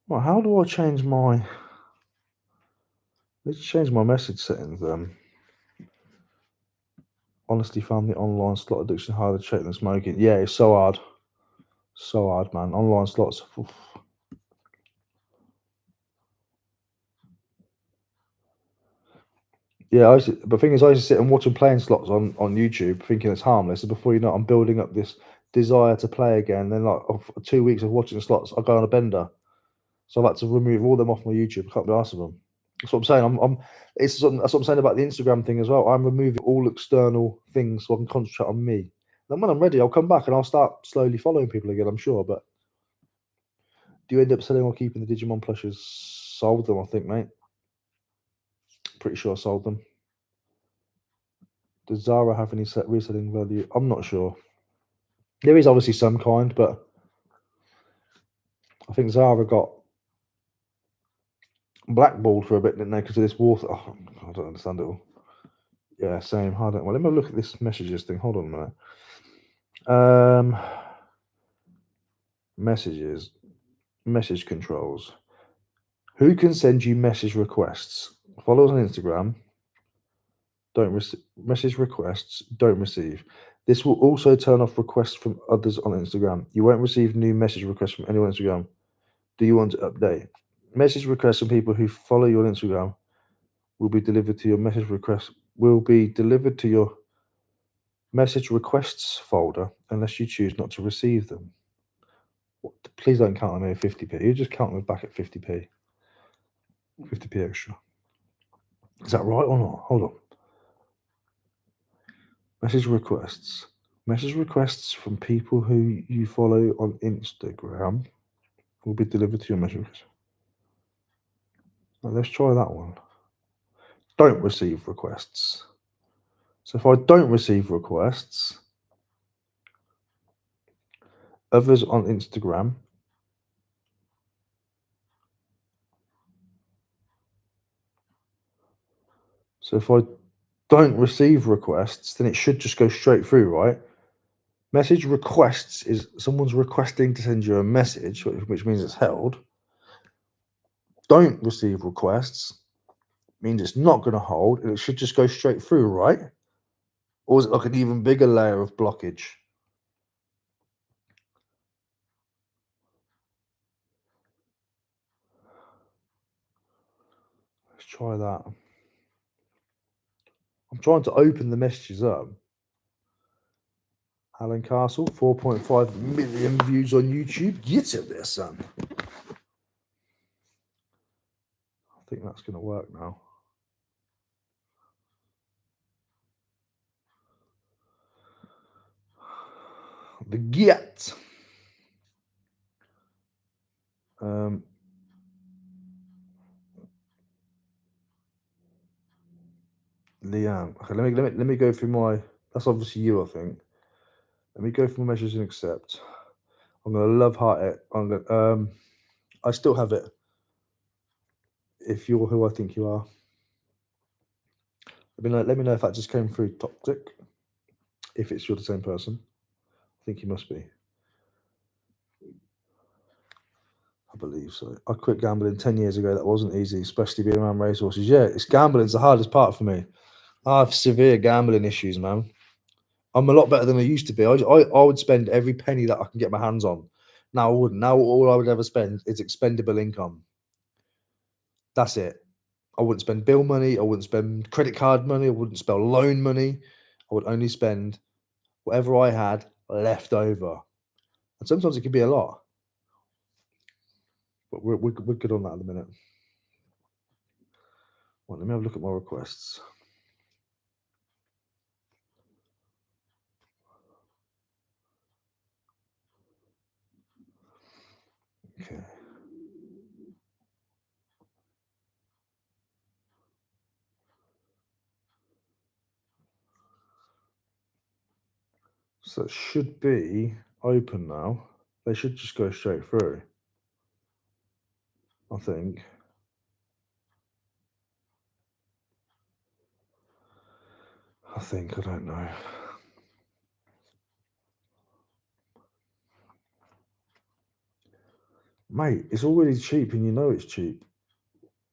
Well, how do I change my... Let's change my message settings then. Honestly found the online slot addiction harder to check than smoking. Yeah, it's so hard. So hard, man. Online slots. Oof. Yeah, the thing is, I used to sit and watch them playing slots on YouTube, thinking it's harmless. And before you know it, I'm building up this desire to play again. Then, like 2 weeks of watching slots, I go on a bender. So I've had to remove all them off my YouTube. I can't be arsed with them. That's what I'm saying. That's what I'm saying about the Instagram thing as well. I'm removing all external things so I can concentrate on me. Then when I'm ready, I'll come back and I'll start slowly following people again, I'm sure. But do you end up selling or keeping the Digimon plushes? Sold them, I think, mate. Pretty sure I sold them. Does Zara have any set reselling value? I'm not sure. There is obviously some kind, but I think Zara got blackballed for a bit, didn't they? Because of this water. Oh, I don't understand it all. Yeah, same. Hold on. Well, let me look at this messages thing. Hold on a minute. Messages. Message controls. Who can send you message requests? Followers on Instagram. Don't receive message requests. Don't receive. This will also turn off requests from others on Instagram. You won't receive new message requests from anyone on Instagram. Do you want to update? Message requests from people who follow you on Instagram will be delivered to your message requests. Will be delivered to your message requests folder unless you choose not to receive them. Please don't count on me at 50p. You just count me back at 50p. 50p extra. Is that right or not? Hold on. Message requests. Message requests from people who you follow on Instagram will be delivered to your message request. Now, let's try that one. Don't receive requests. So if I don't receive requests, others on Instagram So if I don't receive requests, then it should just go straight through, right? Message requests is someone's requesting to send you a message, which means it's held. Don't receive requests means it's not going to hold, and it should just go straight through, right? Or is it like an even bigger layer of blockage? Let's try that. I'm trying to open the messages up. Alan Castle, 4.5 million views on YouTube. Get it there, son. I think that's going to work now. The get. Leanne. Okay, let me go through my. That's obviously you, I think. Let me go through my measures and accept. I'm gonna love heart it. I still have it if you're who I think you are. Let me know if that just came through toxic. If you're the same person, I think you must be. I believe so. I quit gambling 10 years ago. That wasn't easy, especially being around racehorses. Yeah, it's gambling's the hardest part for me. I have severe gambling issues, man. I'm a lot better than I used to be. I would spend every penny that I can get my hands on. Now I wouldn't. Now all I would ever spend is expendable income. That's it. I wouldn't spend bill money. I wouldn't spend credit card money. I wouldn't spend loan money. I would only spend whatever I had left over. And sometimes it could be a lot. But we're good on that in a minute. Well, let me have a look at my requests. Okay. So it should be open now. They should just go straight through. I think. I don't know. Mate, it's already cheap and you know it's cheap.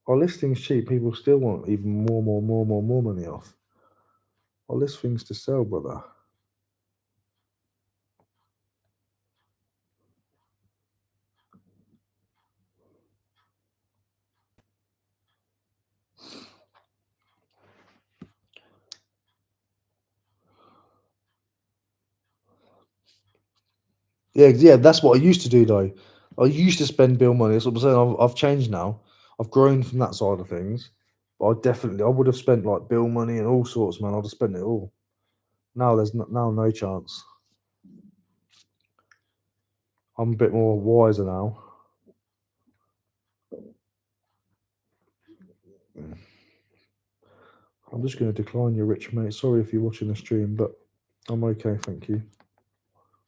Our listing's cheap, people still want even more money off. Our list things to sell, brother. Yeah, that's what I used to do though. I used to spend bill money. That's what I'm saying. I've changed now. I've grown from that side of things. But I would have spent like bill money and all sorts, man. I'd have spent it all. Now there's no chance. I'm a bit more wiser now. I'm just going to decline your rich mate. Sorry if you're watching the stream, but I'm okay, thank you.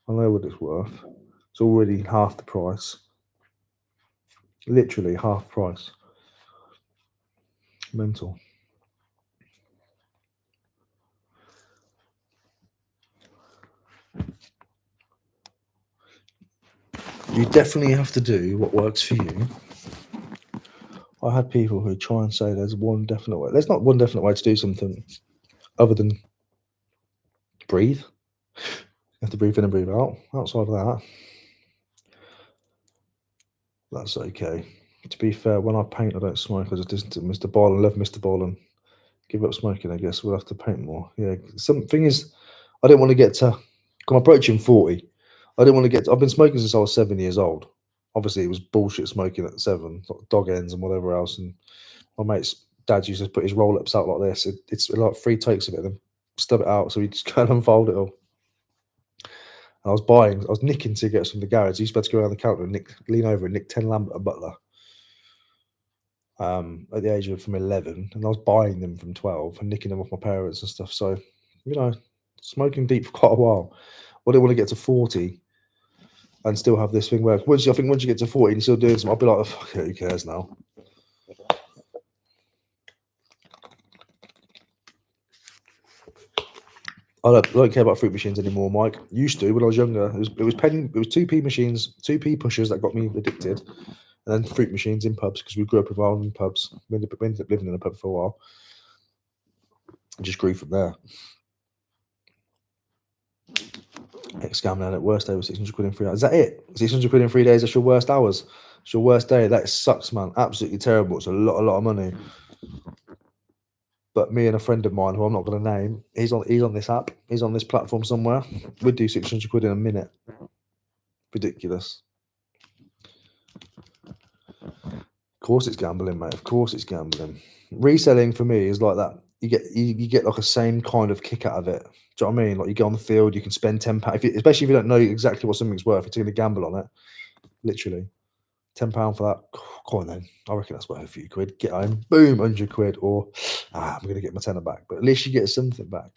I know what it's worth. It's already half the price. Literally half price. Mental. You definitely have to do what works for you. I had people who try and say there's one definite way. There's not one definite way to do something other than breathe. You have to breathe in and breathe out. Outside of that, that's okay. To be fair, when I paint, I don't smoke. I just listen to Mr. Ball. I love Mr. Ball and give up smoking. I guess we'll have to paint more. Yeah. Something is, I didn't want to get to. I'm approaching 40. I didn't want to get. I've been smoking since I was 7 years old. Obviously, it was bullshit smoking at 7, like dog ends and whatever else. And my mate's dad used to put his roll ups out like this. It's like 3 takes of it, and then stub it out. So we just kind of unfold it all. And I was nicking cigarettes from the garage. I used to be able to go around the counter and lean over and nick 10 Lambert and Butler. At the age of from 11, and I was buying them from 12 and nicking them off my parents and stuff. So, smoking deep for quite a while. I didn't want to get to 40 and still have this thing where once you get to 40 and you're still doing something, I'll be like, oh, fuck it, who cares now? I don't care about fruit machines anymore, Mike. Used to when I was younger. It was 2p machines, 2p pushers that got me addicted, and then fruit machines in pubs because we grew up with our own pubs. We ended up living in a pub for a while. And just grew from there. Ex-gambling at worst day was 600 quid in 3 hours. Is that it? 600 quid in 3 days, that's your worst hours? It's your worst day? That sucks, man. Absolutely terrible. It's a lot of money. But me and a friend of mine, who I'm not going to name, he's on this app. He's on this platform somewhere. We'd do 600 quid in a minute. Ridiculous. Of course it's gambling, mate. Of course it's gambling. Reselling for me is like that. You get like a same kind of kick out of it. Do you know what I mean? Like you go on the field, you can spend £10, especially if you don't know exactly what something's worth. You're going to gamble on it, literally. £10 for that. Go on then. I reckon that's worth a few quid. Get home, boom, 100 quid, or I'm going to get my tenner back. But at least you get something back.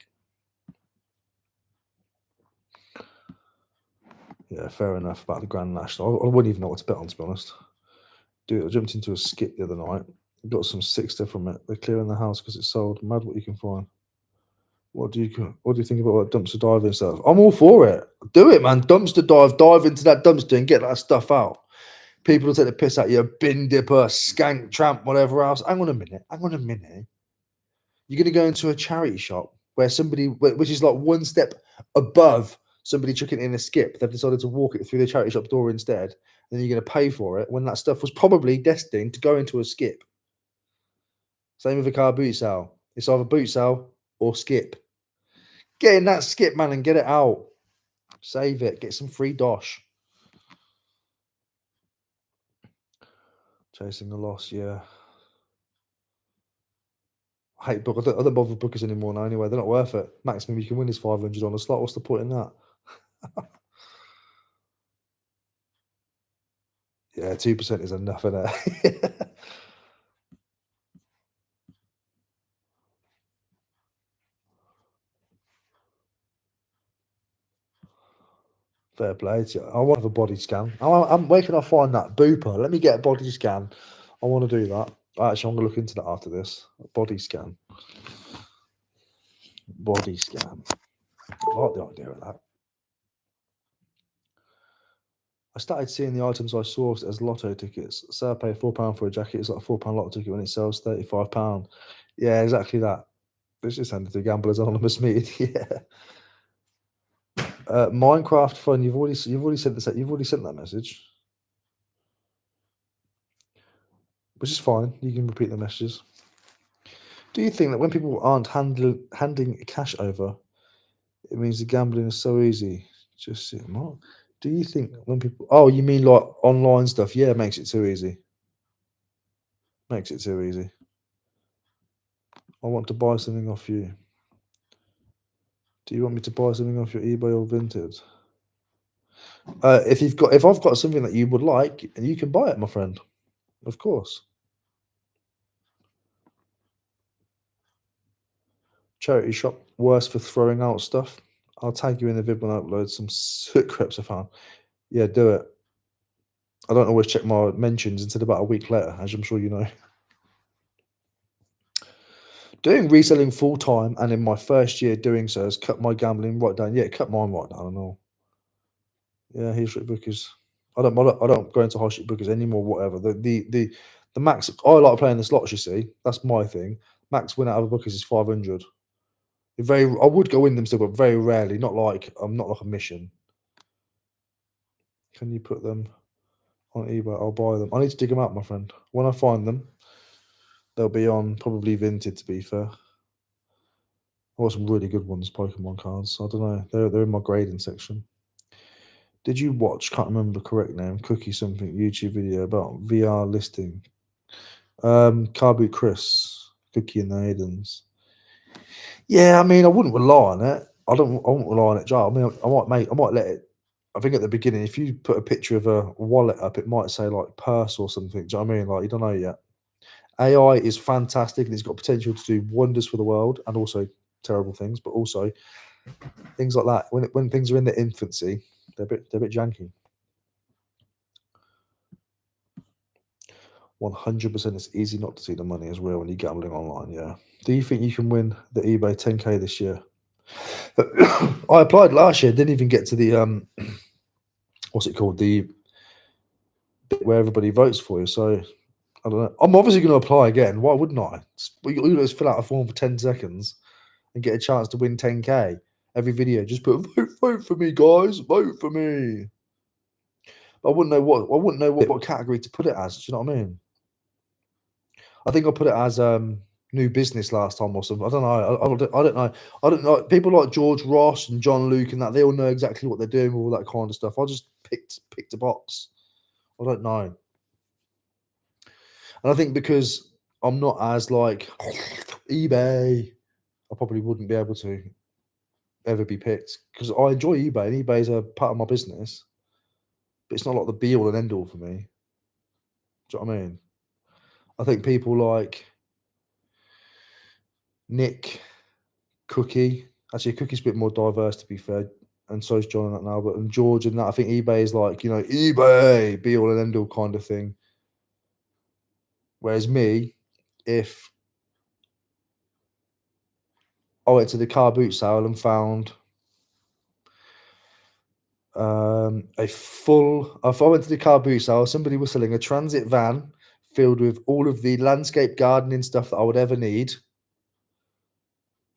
Yeah, fair enough about the Grand National. I wouldn't even know what to bet on, to be honest. Dude, I jumped into a skip the other night. Got some 60 from it. They're clearing the house because it's sold. Mad what you can find. What do you think about like dumpster diving stuff? I'm all for it. Do it, man. Dumpster dive into that dumpster and get that stuff out. People will take the piss out of you, bin dipper, skank, tramp, whatever else. Hang on a minute. You're gonna go into a charity shop where somebody, which is like one step above somebody chucking it in a skip. They've decided to walk it through the charity shop door instead. Then you're gonna pay for it when that stuff was probably destined to go into a skip. Same with a car boot sale. It's either boot sale or skip. Get in that skip, man, and get it out. Save it. Get some free dosh. Chasing a loss, yeah. I hate book. I don't bother with bookers anymore now. Anyway, they're not worth it. Maximum you can win is 500 on a slot. What's the point in that? Yeah, 2% is enough, isn't it? Fair play to you. I want to have a body scan. Where can I find that? Booper. Let me get a body scan. I want to do that. Actually, I'm going to look into that after this. Body scan. Body scan. I like the idea of that. I started seeing the items I sourced as lotto tickets. Say I pay £4 for a jacket. It's like a £4 lotto ticket when it sells £35. Yeah, exactly that. Let's just send it to Gamblers Anonymous meeting. Yeah. Minecraft fun. You've already sent this. You've already sent that message, which is fine. You can repeat the messages. Do you think that when people aren't handing cash over, it means the gambling is so easy? Just what? Do you think when people? Oh, you mean like online stuff? Yeah, it makes it too easy. Makes it too easy. I want to buy something off you. Do you want me to buy something off your eBay or Vinted? If I've got something that you would like, and you can buy it, my friend. Of course. Charity shop, worse for throwing out stuff. I'll tag you in the vid when I upload some soot creps I found. Yeah, do it. I don't always check my mentions until about a week later, as I'm sure you know. Doing reselling full time and in my first year doing so has cut my gambling right down. Yeah, it cut mine right down and all. Yeah, high street bookers. I don't go into high street bookers anymore. Whatever the max. I like playing the slots. You see, that's my thing. Max win out of bookers is 500. I would go in them still, but very rarely. Not like a mission. Can you put them on eBay? I'll buy them. I need to dig them out, my friend. When I find them, they'll be on probably Vinted. To be fair, I got some really good ones, Pokemon cards. I don't know. They're in my grading section. Did you watch? Can't remember the correct name. Cookie something YouTube video about VR listing. Carboot Chris, Cookie and the Aidens. Yeah, I mean, I wouldn't rely on it. I won't rely on it, Joe. I mean, I might let it. I think at the beginning, if you put a picture of a wallet up, it might say like purse or something. Do you know what I mean? Like, you don't know yet. AI is fantastic and it's got potential to do wonders for the world and also terrible things, but also things like that. When things are in their infancy, they're a bit janky. 100%, it's easy not to see the money as well when you're gambling online. Yeah. Do you think you can win the eBay 10K this year? I applied last year, didn't even get to the what's it called, the bit where everybody votes for you. So I don't know. I'm obviously going to apply again. Why wouldn't I? You just fill out a form for 10 seconds and get a chance to win 10K. Every video, just put vote for me, guys. Vote for me. But I wouldn't know what category to put it as. Do you know what I mean? I think I put it as new business last time or something. I don't know. I don't know. I don't know. People like George Ross and John Luke and that, they all know exactly what they're doing with all that kind of stuff. I just picked a box. I don't know. And I think because I'm not as like eBay, I probably wouldn't be able to ever be picked because I enjoy eBay and eBay's a part of my business, but it's not like the be all and end all for me. Do you know what I mean? I think people like Nick, Cookie. Actually, Cookie's a bit more diverse, to be fair, and so is John and that now. But and George and that, I think eBay is like, you know, eBay, be all and end all kind of thing. Whereas me, if I went to the car boot sale and found if I went to the car boot sale, somebody was selling a transit van filled with all of the landscape gardening stuff that I would ever need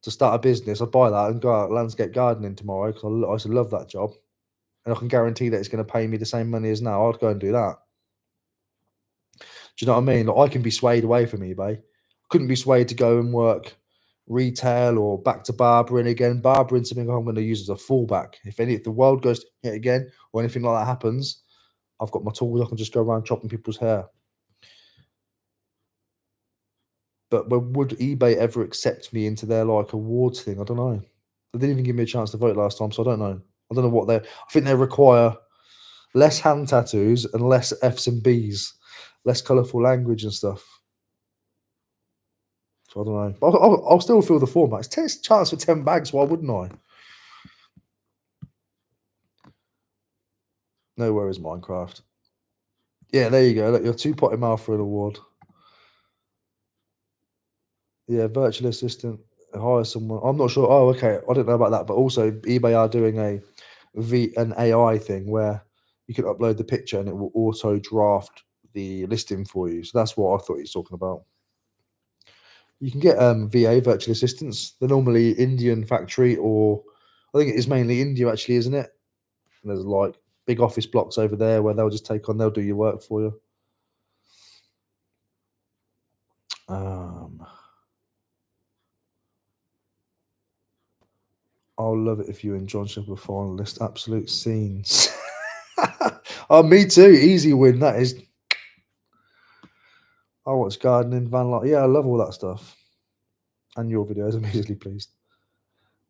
to start a business. I'd buy that and go out landscape gardening tomorrow because I used to love that job. And I can guarantee that it's going to pay me the same money as now. I'd go and do that. Do you know what I mean? Like, I can be swayed away from eBay. Couldn't be swayed to go and work retail or back to barbering again. Barbering something I'm going to use as a fallback. If the world goes to it again or anything like that happens, I've got my tools. I can just go around chopping people's hair. But would eBay ever accept me into their like awards thing? I don't know. They didn't even give me a chance to vote last time, so I don't know. I don't know what I think they require less hand tattoos and less F's and B's, less colourful language and stuff. So I don't know. But I'll still fill the format. It's a chance for 10 bags. Why wouldn't I? No worries, Minecraft. Yeah, there you go. Look, you're two potty mouth for an award. Yeah, virtual assistant. Hire someone. I'm not sure. Oh, okay. I didn't know about that. But also, eBay are doing an AI thing where you can upload the picture and it will auto draft the listing for you. So that's what I thought he was talking about. You can get VA virtual assistants. They're normally Indian factory, or I think it is mainly India actually, isn't it? And there's like big office blocks over there where they'll do your work for you. I'll love it if you and John Shep were finalists. Absolute scenes. Oh, me too. Easy win, that is. I watch gardening, van life. Yeah, I love all that stuff. And your videos, I'm easily pleased.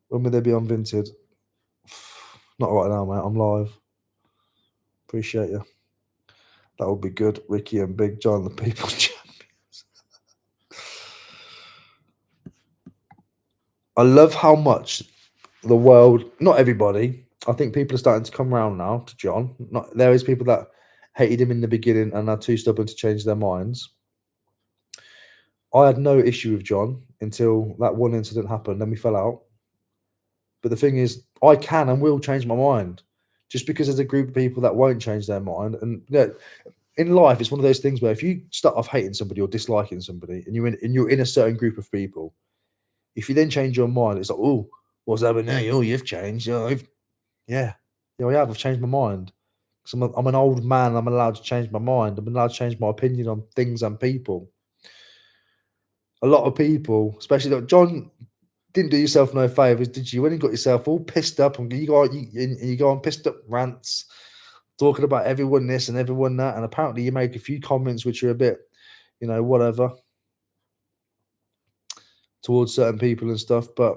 When will they be unvinted? Not right now, mate. I'm live. Appreciate you. That would be good. Ricky and Big John, the people champions. I love how much the world, not everybody, I think people are starting to come around now to John. There is people that hated him in the beginning and are too stubborn to change their minds. I had no issue with John until that one incident happened, then we fell out. But the thing is, I can and will change my mind just because there's a group of people that won't change their mind. And in life, it's one of those things where if you start off hating somebody or disliking somebody and you're in a certain group of people, if you then change your mind, it's like, oh, what's happening now? Oh, you've changed. Oh, yeah, I have. I've changed my mind. Because I'm an old man. I'm allowed to change my mind. I'm allowed to change my opinion on things and people. A lot of people, especially like John, didn't do yourself no favors, did you? When you got yourself all pissed up and you go on pissed up rants, talking about everyone this and everyone that, and apparently you make a few comments which are a bit, whatever, towards certain people and stuff. But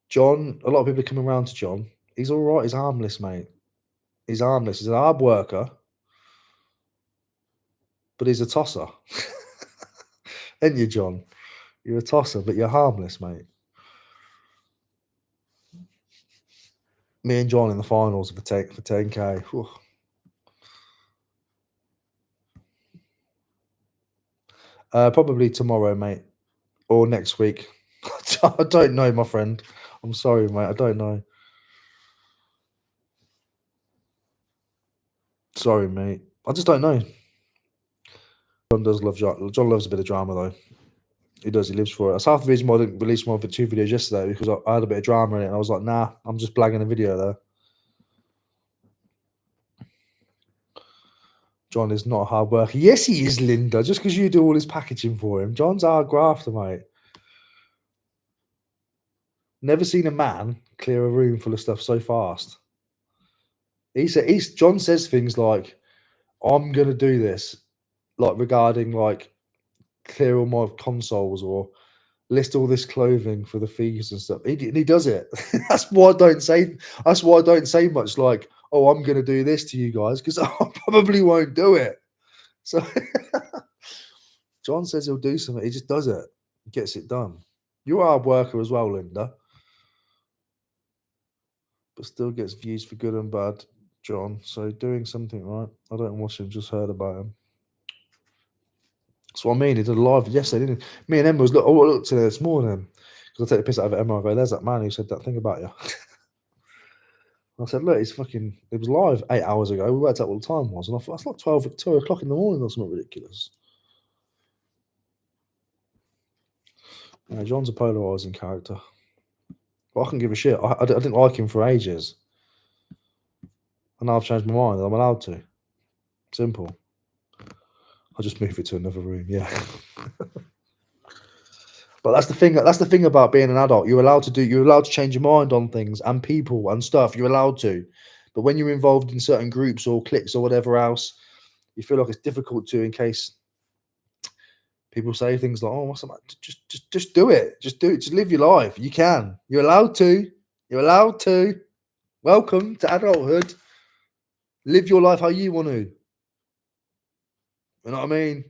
John, a lot of people are coming around to John. He's all right. He's harmless, mate. He's harmless. He's an hard worker, but he's a tosser. Ain't you, John? You're a tosser, but you're harmless, mate. Me and John in the finals for 10K. Whew. Probably tomorrow, mate, or next week. I don't know, my friend. I'm sorry, mate. I don't know. Sorry, mate. I just don't know. John loves a bit of drama, though. He does. He lives for it. That's half the reason why I didn't release my 2 videos yesterday, because I had a bit of drama in it, and I was like, nah, I'm just blagging a video there. John is not a hard worker. Yes, he is, Linda. Just because you do all his packaging for him. John's a hard grafter, mate. Never seen a man clear a room full of stuff so fast. John says things like, I'm going to do this, like regarding like clear all my consoles or list all this clothing for the thieves and stuff. He does it. That's why I don't say much like, oh, I'm going to do this to you guys, because I probably won't do it. So John says he'll do something. He just does it. He gets it done. You're a hard worker as well, Linda. But still gets views for good and bad, John. So doing something right. I don't watch him, just heard about him. That's what I mean. He did a live yesterday, didn't he? Me and Emma was looked at it this morning because I take the piss out of Emma. I go, "There's that man who said that thing about you." I said, "Look, he's fucking. It was live 8 hours ago. We worked out what the time was, and I thought that's like 2 o'clock in the morning. That's not ridiculous." Yeah, John's a polarizing character, but I can give a shit. I didn't like him for ages, and now I've changed my mind. I'm allowed to. Simple. I'll just move it to another room. Yeah. But that's the thing. That's the thing about being an adult. You're allowed to change your mind on things and people and stuff. You're allowed to. But when you're involved in certain groups or cliques or whatever else, you feel like it's difficult to, in case people say things like, "Oh, what's that?" Just do it. Just do it. Just live your life. You can. You're allowed to. You're allowed to. Welcome to adulthood. Live your life how you want to. You know what I mean?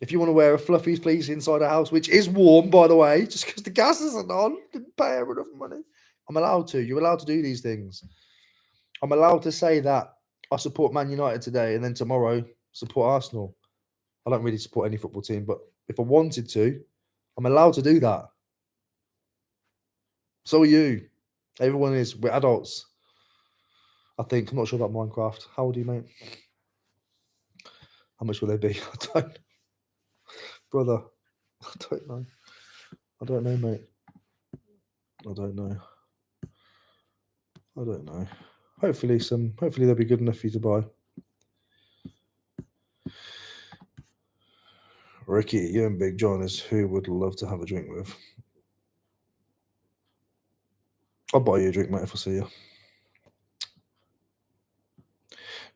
If you want to wear a fluffy fleece inside a house, which is warm, by the way, just because the gas isn't on, didn't pay her enough money. I'm allowed to. You're allowed to do these things. I'm allowed to say that I support Man United today and then tomorrow support Arsenal. I don't really support any football team, but if I wanted to, I'm allowed to do that. So are you. Everyone is. We're adults. I think. I'm not sure about Minecraft. How old are you, mate? How much will they be? I don't know. Brother. I don't know. I don't know, mate. I don't know. I don't know. Hopefully they'll be good enough for you to buy. Ricky, you and Big John is who would love to have a drink with. I'll buy you a drink, mate, if I see you.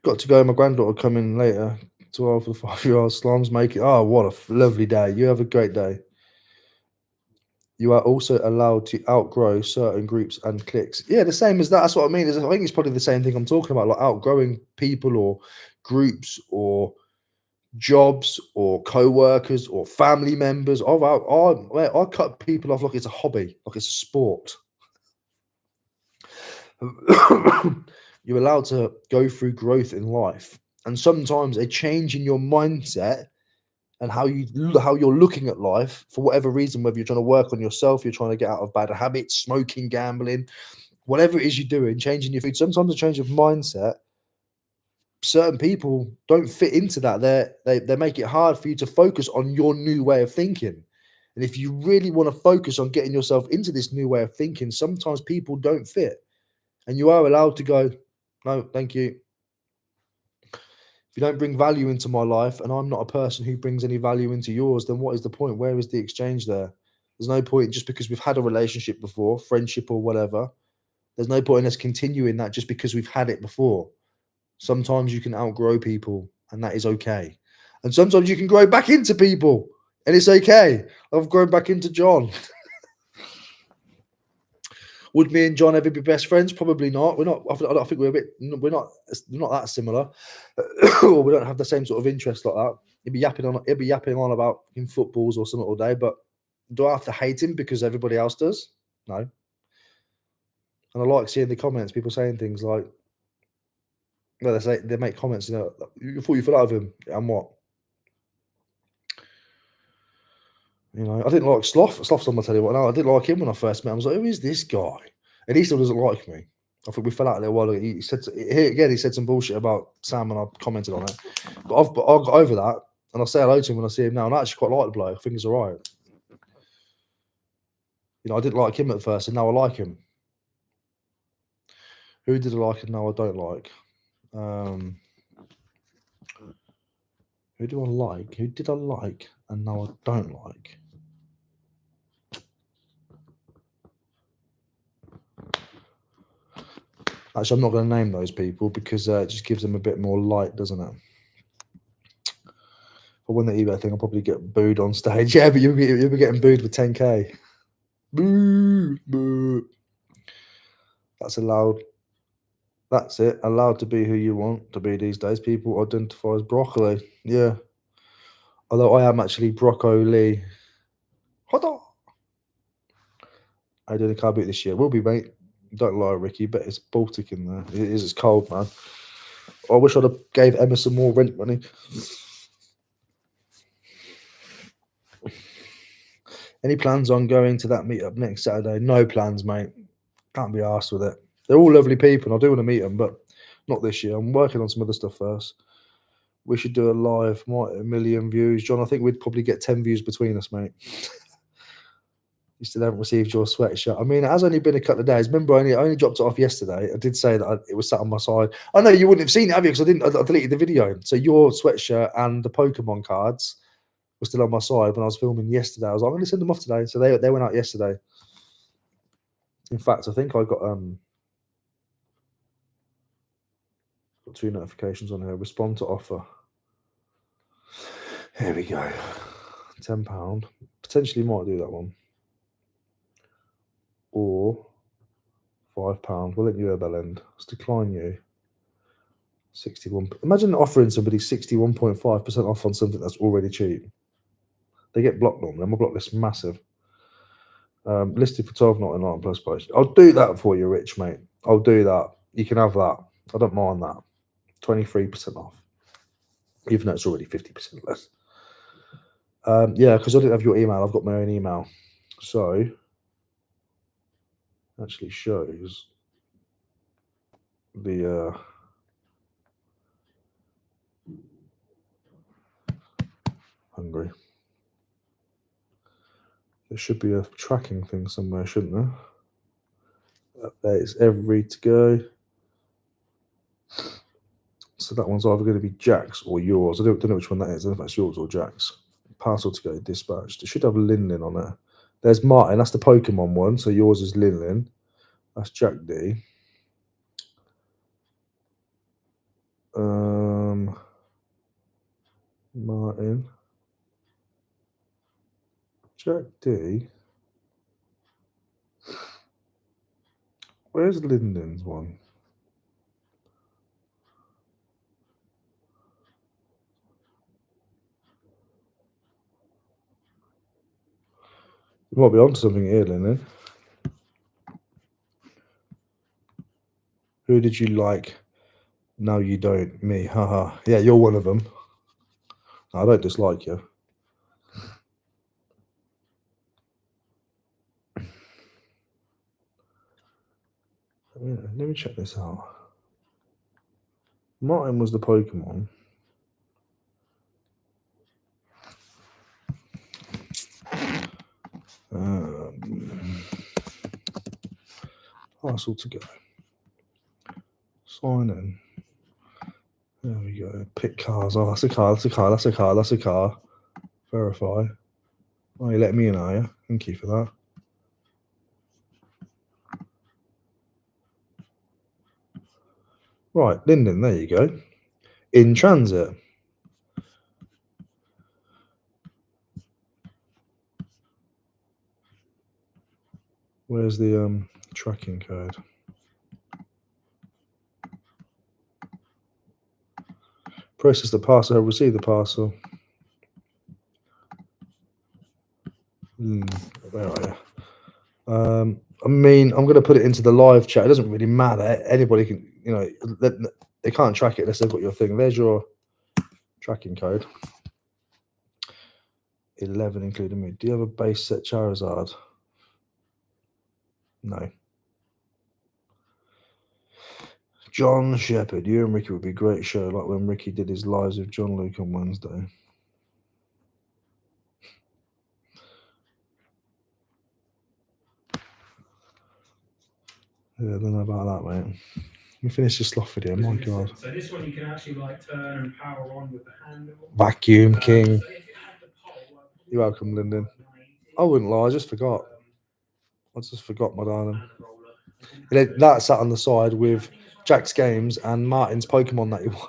Got to go. My granddaughter coming later. 12 for the 5-year-old slums. Make it. Oh, what a lovely day. You have a great day. You are also allowed to outgrow certain groups and cliques. Yeah, the same as that. That's what I mean. I think it's probably the same thing I'm talking about, like outgrowing people or groups or jobs or co-workers or family members. I cut people off like it's a hobby, like it's a sport. You're allowed to go through growth in life, and sometimes a change in your mindset and how you're looking at life for whatever reason, whether you're trying to work on yourself, you're trying to get out of bad habits, smoking, gambling, whatever it is you're doing, changing your food. Sometimes a change of mindset, certain people don't fit into that. They make it hard for you to focus on your new way of thinking. And if you really want to focus on getting yourself into this new way of thinking, sometimes people don't fit. And you are allowed to go, "No, thank you. If you don't bring value into my life and I'm not a person who brings any value into yours, then what is the point? Where is the exchange there?" There's no point just because we've had a relationship before, friendship or whatever. There's no point in us continuing that just because we've had it before. Sometimes you can outgrow people and that is okay. And sometimes you can grow back into people and it's okay. I've grown back into John. Would me and John ever be best friends? Probably not. We're not. I think we're not that similar, or we don't have the same sort of interest like that. He'd be yapping on about in footballs or something all day. But do I have to hate him because everybody else does? No. And I like seeing the comments. People saying things like, well, they make comments. You thought you fell out of him, and what? I didn't like Sloth. Sloth's on my telly. No, I didn't like him when I first met him. I was like, who is this guy? And he still doesn't like me. I think we fell out a little while ago. He said some bullshit about Sam, and I commented on it. But I've got over that, and I say hello to him when I see him now. And I actually quite like the bloke. I think he's all right. I didn't like him at first, and now I like him. Who did I like and now I don't like? Who do I like? Who did I like and now I don't like? Actually, I'm not going to name those people because it just gives them a bit more light, doesn't it? If I win the eBay thing, I'll probably get booed on stage. Yeah, but you'll be getting booed with 10k. Boo, boo. That's allowed. That's it. Allowed to be who you want to be these days. People identify as broccoli. Yeah. Although I am actually broccoli. Hold on. I did a car boot this year. Will be, mate. Don't lie, Ricky, but it's Baltic in there. It is. It's cold, man. I wish I'd have gave Emma some more rent money. Any plans on going to that meetup next Saturday? No plans, mate. Can't be asked with it. They're all lovely people, and I do want to meet them, but not this year. I'm working on some other stuff first. We should do a live, might 1,000,000 views. John, I think we'd probably get 10 views between us, mate. You still haven't received your sweatshirt. I mean, it has only been a couple of days. Remember, I only dropped it off yesterday. I did say that it was sat on my side. I know you wouldn't have seen it, have you? Because I deleted the video. So your sweatshirt and the Pokemon cards were still on my side when I was filming yesterday. I was like, I'm going to send them off today. So they went out yesterday. In fact, I think I got 2 notifications on here. Respond to offer. Here we go. £10. Potentially might do that one. Or £5. We'll let you have that end. Let's decline you. 61. Imagine offering somebody 61.5% off on something that's already cheap. They get blocked normally. My block list massive. Listed for £12.99 plus post. I'll do that for you, Rich, mate. I'll do that. You can have that. I don't mind that. 23% off. Even though it's already 50% less. Yeah, because I didn't have your email. I've got my own email. So actually shows the hungry. There should be a tracking thing somewhere, shouldn't there? There is every to go. So that one's either going to be Jack's or yours. I don't know which one that is. I don't know if that's yours or Jack's. Parcel to go dispatched. It should have Linlin on it. There's Martin. That's the Pokemon one. So yours is Linlin. That's Jack D. Martin. Jack D. Where's Linden's one? You might be onto something here, Linden. Who did you like? No, you don't. Me. Haha. Yeah, you're one of them. I don't dislike you. Yeah, let me check this out. Martin was the Pokemon. Parcel to go. Sign in. There we go. Pick cars. Oh, that's a car. That's a car. That's a car. That's a car. Verify. Oh, you let me in, are you? Thank you for that. Right, Linden, there you go. In transit. Where's the tracking code? Process the parcel. Receive the parcel. Where are you? I mean, I'm going to put it into the live chat. It doesn't really matter. Anybody can, you know, they can't track it unless they've got your thing. There's your tracking code. 11 including me. Do you have a base set Charizard? No. John Shepherd. You and Ricky would be a great show, like when Ricky did his lives with John Luke on Wednesday. Yeah, I don't know about that, mate. Let me finish this sloth video. My God. So this one you can actually like turn and power on with the handle. Vacuum King. So if it had the pole, You're welcome, Lyndon. I wouldn't lie. I just forgot. My darling. That sat on the side with Jack's games and Martin's Pokemon that he won.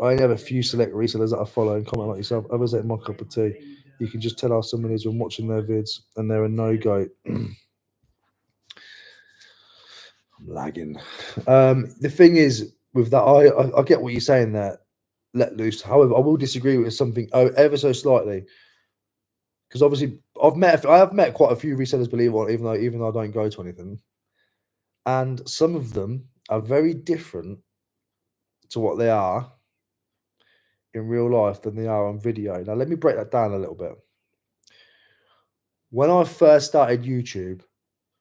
I only have a few select resellers that I follow and comment like yourself. Others ain't my cup of tea. You can just tell how someone is when watching their vids and they're a no-go. I'm lagging. The thing is, with that, I get what you're saying there, let loose. However, I will disagree with something ever so slightly. Because obviously, I have met quite a few resellers, believe it or not, even though I don't go to anything. And some of them are very different to what they are in real life than they are on video. Now, let me break that down a little bit. When I first started YouTube,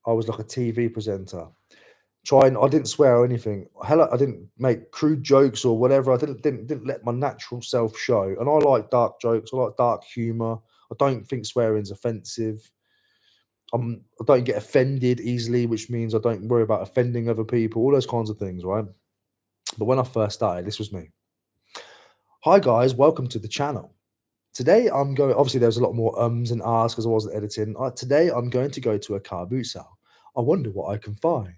I was like a TV presenter. I didn't swear or anything. Hell, I didn't make crude jokes or whatever. I didn't let my natural self show. And I like dark jokes. I like dark humor. I don't think swearing's offensive. I don't get offended easily, which means I don't worry about offending other people. All those kinds of things, right? But when I first started, this was me. Hi guys, welcome to the channel. Today I'm going. Obviously, there's a lot more ums and ahs because I wasn't editing. Today I'm going to go to a car boot sale. I wonder what I can find.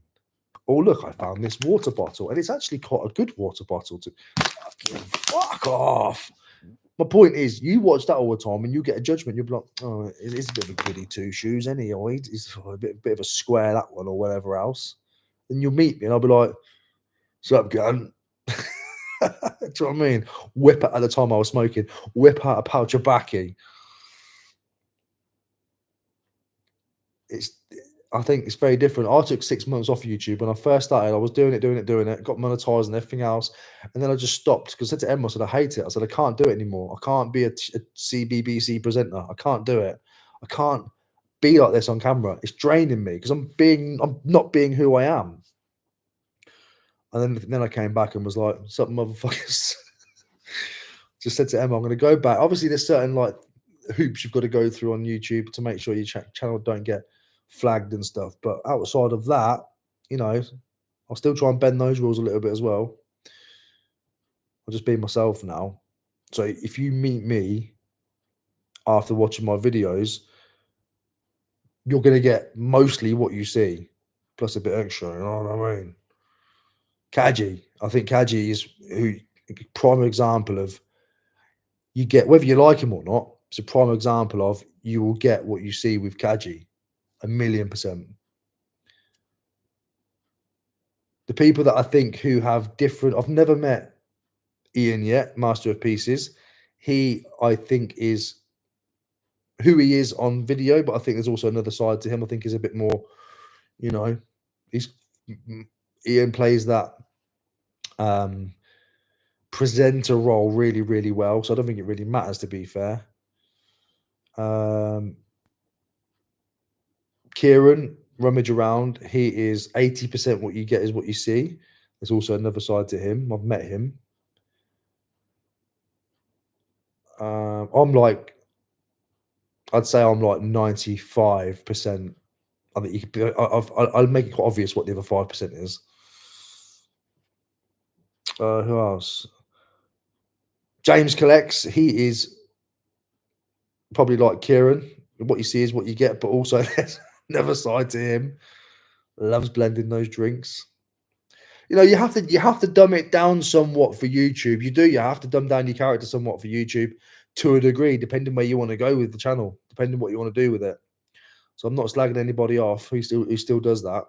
Oh, look, I found this water bottle, and it's actually quite a good water bottle. Fuck off. My point is, you watch that all the time, and you get a judgment. You'll be like, "Oh, it's a bit of a goody two shoes, isn't he? Or he's a bit of a square that one, or whatever else." Then you'll meet me, and I'll be like, "What's up, gun?" Do you know what I mean? Whip out at the time I was smoking. Whip out a pouch of baccy. I think it's very different. I took 6 months off YouTube when I first started. I was doing it, got monetized and everything else, and then I just stopped because I said to Emma, I said I hate it. I said I can't do it anymore. I can't be a CBBC presenter. I can't do it. I can't be like this on camera. It's draining me because I'm not being who I am. And then I came back and was like, "Something motherfuckers." Just said to Emma, "I'm going to go back." Obviously, there's certain like hoops you've got to go through on YouTube to make sure your channel don't get flagged and stuff. But outside of that, I'll still try and bend those rules a little bit as well. I'll just be myself now. So if you meet me after watching my videos, you're going to get mostly what you see, plus a bit extra. You know what I mean? Kaji, I think Kaji is prime example of you get, whether you like him or not. It's a prime example of you will get what you see with Kaji, 1,000,000%. The people that I think who have different, I've never met Ian yet, Master of Pieces. He, I think, is who he is on video, but I think there's also another side to him. I think he's a bit more, he's Ian plays that presenter role really, really well. So I don't think it really matters, to be fair. Kieran, rummage around. He is 80% what you get is what you see. There's also another side to him. I've met him. I'd say I'm like 95%. I think you could. I'll make it quite obvious what the other 5% is. Who else? James collects. He is probably like Kieran. What you see is what you get, but also there's another side to him. Loves blending those drinks. You have to dumb it down somewhat for YouTube. You have to dumb down your character somewhat for YouTube to a degree, depending where you want to go with the channel, depending what you want to do with it. So I'm not slagging anybody off who still does that.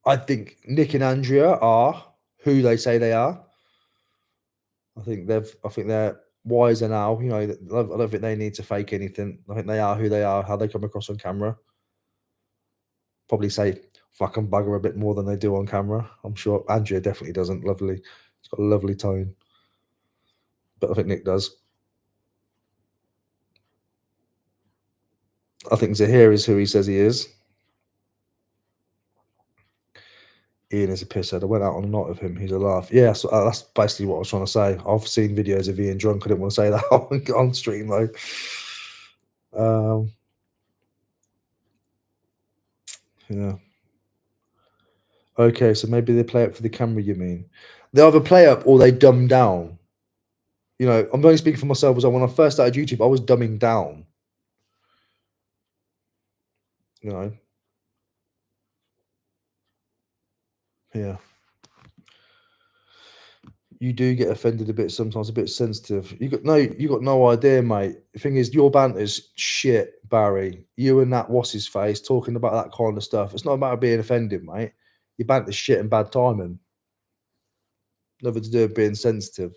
I think Nick and Andrea are who they say they are. I think they're wiser now. I don't think they need to fake anything. I think they are who they are, how they come across on camera. Probably say fucking bugger a bit more than they do on camera. I'm sure Andrea definitely doesn't. Lovely. It's got a lovely tone. But I think Nick does. I think Zahir is who he says he is. Ian is a pisshead. I went out on a night of him. He's a laugh. Yeah, so that's basically what I was trying to say. I've seen videos of Ian drunk. I didn't want to say that on stream though. Yeah. Okay, so maybe they play up for the camera, you mean? They either play up or they dumb down. I'm only speaking for myself as well. When I first started YouTube, I was dumbing down. Yeah. You do get offended a bit sometimes, a bit sensitive. You got no idea, mate. The thing is, your banter's shit, Barry. You and that what's his face talking about that kind of stuff. It's not about being offended, mate. Your banter's shit and bad timing. Nothing to do with being sensitive.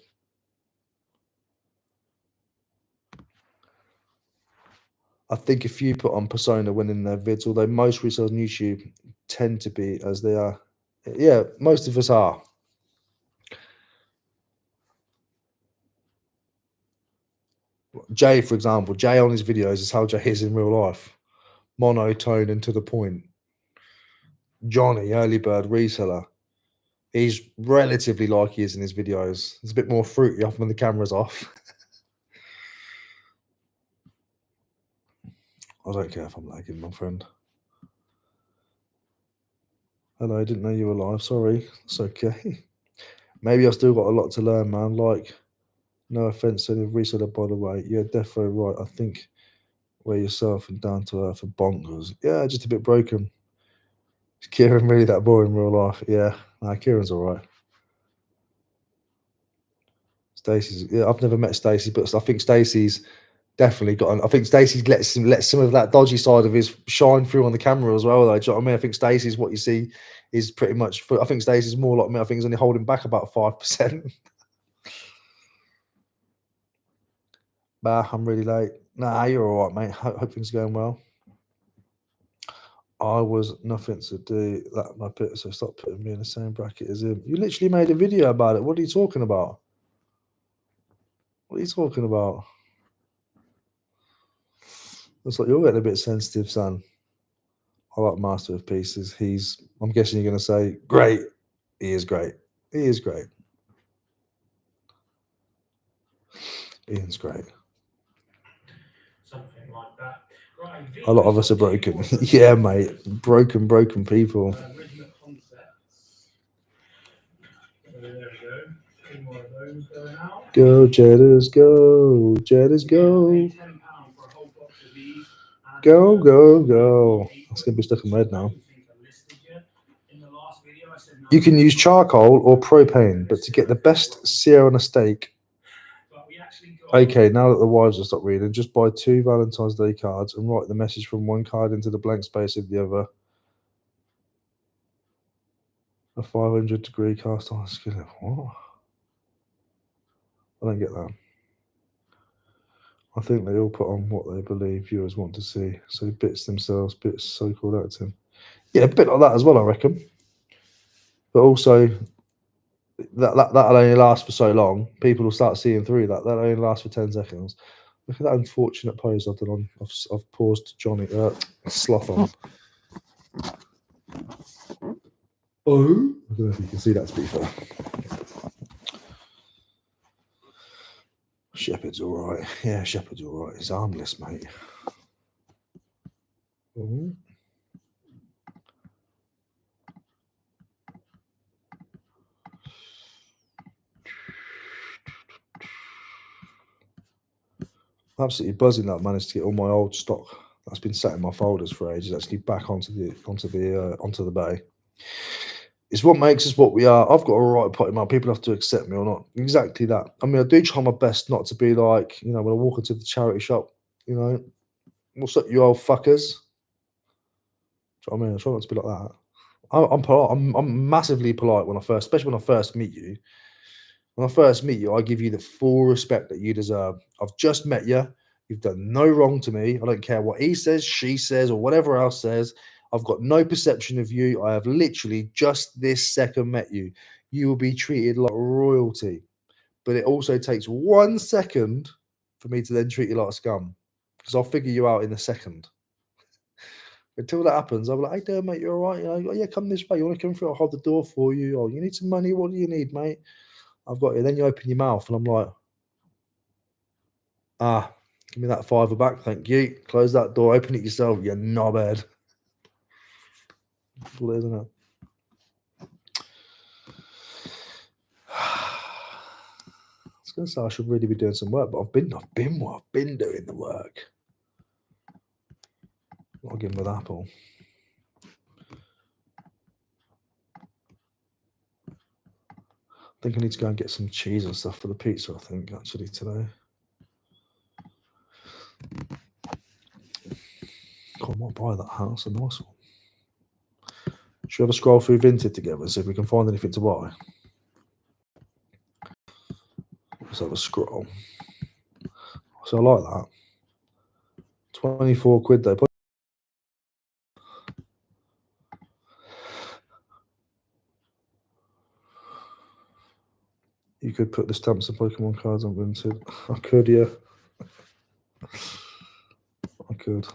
I think if you put on persona when in their vids, although most resellers on YouTube tend to be as they are. Yeah, most of us are. Jay, for example, Jay on his videos is how Jay is in real life. Monotone and to the point. Johnny, early bird reseller. He's relatively like he is in his videos. It's a bit more fruity often when the camera's off. I don't care if I'm lagging, my friend. Hello, I didn't know you were live. Sorry. It's okay. Maybe I've still got a lot to learn, man. Like, no offense to the reseller, by the way. You're definitely right. I think we're yourself and down to earth and bonkers. Yeah, just a bit broken. Is Kieran really that boring in real life? Yeah. Nah, Kieran's all right. Stacey's, yeah, I've never met Stacey, but I think Stacey's definitely got. I think Stacey lets some of that dodgy side of his shine through on the camera as well. Though, do you know what I mean? I think Stacey's what you see is pretty much. I think Stacey's more like me. I think he's only holding back about 5%. Bah, I'm really late. Nah, you're all right, mate. Hope things are going well. I was nothing to do that my pit, so stop putting me in the same bracket as him. You literally made a video about it. What are you talking about? What are you talking about? Looks like you're getting a bit sensitive, son. I like Master of Pieces. I'm guessing you're going to say, great. He is great. He is great. Ian's great. Something like that. Right, A lot of us are broken. Yeah, mate. Broken people. Original concepts. There we go. 2 more of those going out. Go, Jedders, go. Jedders, go. £10 for a whole box of these. Go, go, go. That's going to be stuck in my head now. You can use charcoal or propane, but to get the best sear on a steak. Okay, now that the wives have stopped reading, just buy 2 Valentine's Day cards and write the message from one card into the blank space of the other. A 500-degree cast iron skillet. What? I don't get that. I think they all put on what they believe viewers want to see. So bits themselves, bits so-called acting. Yeah, a bit like that as well, I reckon. But also, that'll only last for so long. People will start seeing through that. That'll only last for 10 seconds. Look at that unfortunate pose I've done on. I've paused Johnny Sloth on. Oh, I don't know if you can see that, to be fair. Shepherd's all right. Yeah, Shepherd's all right. He's armless, mate. Oh. Absolutely buzzing that I managed to get all my old stock that's been sat in my folders for ages actually back onto the bay. It's what makes us what we are. I've got a right pot in my people have to accept me or not. Exactly that. I mean, I do try my best not to be like, when I walk into the charity shop, what's up, you old fuckers? Do you know what I mean? I try not to be like that. I'm polite. I'm massively polite especially when I first meet you. When I first meet you, I give you the full respect that you deserve. I've just met you. You've done no wrong to me. I don't care what he says, she says, or whatever else says. I've got no perception of you. I have literally just this second met you. You will be treated like royalty. But it also takes 1 second for me to then treat you like scum. Because I'll figure you out in a second. Until that happens, I'll be like, hey, there, mate, you're all right. Yeah, come this way. You want to come through? I'll hold the door for you. Oh, you need some money? What do you need, mate? I've got you. Then you open your mouth and I'm like, give me that £5 back. Thank you. Close that door. Open it yourself. You knobhead. That's what it is, isn't it? I was going to say I should really be doing some work, but I've been doing the work. Log in with Apple. I think I need to go and get some cheese and stuff for the pizza, I think, actually, today. God, I might buy that house. A nice one. Should we have a scroll through Vinted together and see if we can find anything to buy? Let's have a scroll. So I like that. 24 quid though. You could put the stamps and Pokemon cards on Vinted. I could, yeah. I could.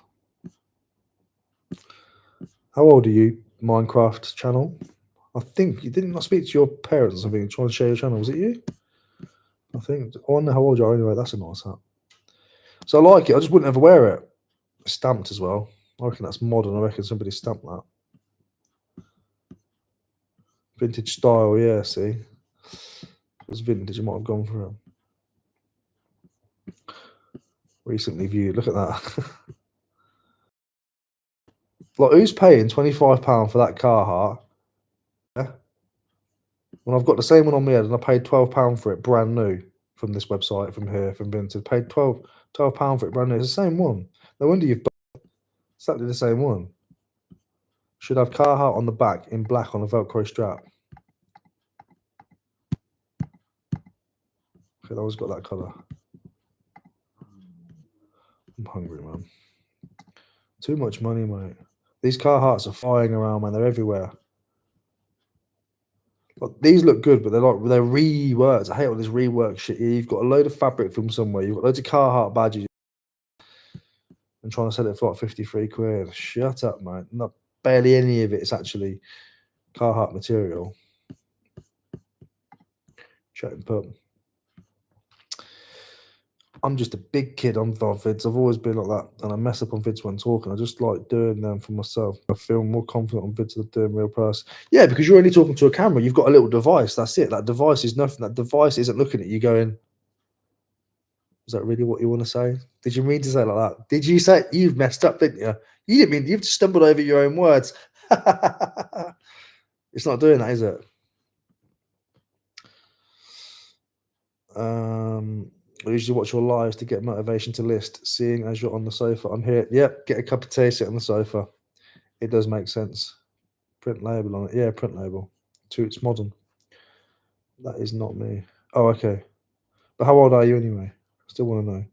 How old are you, Minecraft channel? I think you didn't speak to your parents or something, trying to share your channel. Was it you? I think. I wonder how old you are anyway. That's a nice hat. So I like it. I just wouldn't ever wear it. It's stamped as well. I reckon that's modern. I reckon somebody stamped that. Vintage style, yeah, see. If it was vintage, you might have gone for it. Recently viewed. Look at that. Like, who's paying £25 for that Carhartt? Yeah. When I've got the same one on my head and I paid £12 for it, brand new, from this website, from here, from Vinted. Paid £12 for it, brand new. It's the same one. No wonder you've bought exactly the same one. Should have Carhartt on the back in black on a Velcro strap. Okay, I always got that colour. I'm hungry, man. Too much money, mate. These Carhartts are flying around, man. They're everywhere. But these look good, but they're reworked. I hate all this rework shit. You've got a load of fabric from somewhere. You've got loads of Carhartt badges and trying to sell it for like 53 quid. Shut up, man. Not barely any of it. It's actually Carhartt material. Chat and put. I'm just a big kid on vids. I've always been like that, and I mess up on vids when talking. I just like doing them for myself. I feel more confident on vids than doing real person. Yeah, because you're only talking to a camera. You've got a little device. That's it. That device is nothing. That device isn't looking at you going, is that really what you want to say? Did you mean to say like that? Did you say you've messed up, didn't you? You didn't mean, you've stumbled over your own words. It's not doing that, is it? I usually watch your lives to get motivation to list. Seeing as you're on the sofa, I'm here. Yep, get a cup of tea, sit on the sofa. It does make sense. Print label on it. Yeah, print label. It's modern. That is not me. Oh, okay. But how old are you anyway? Still want to know.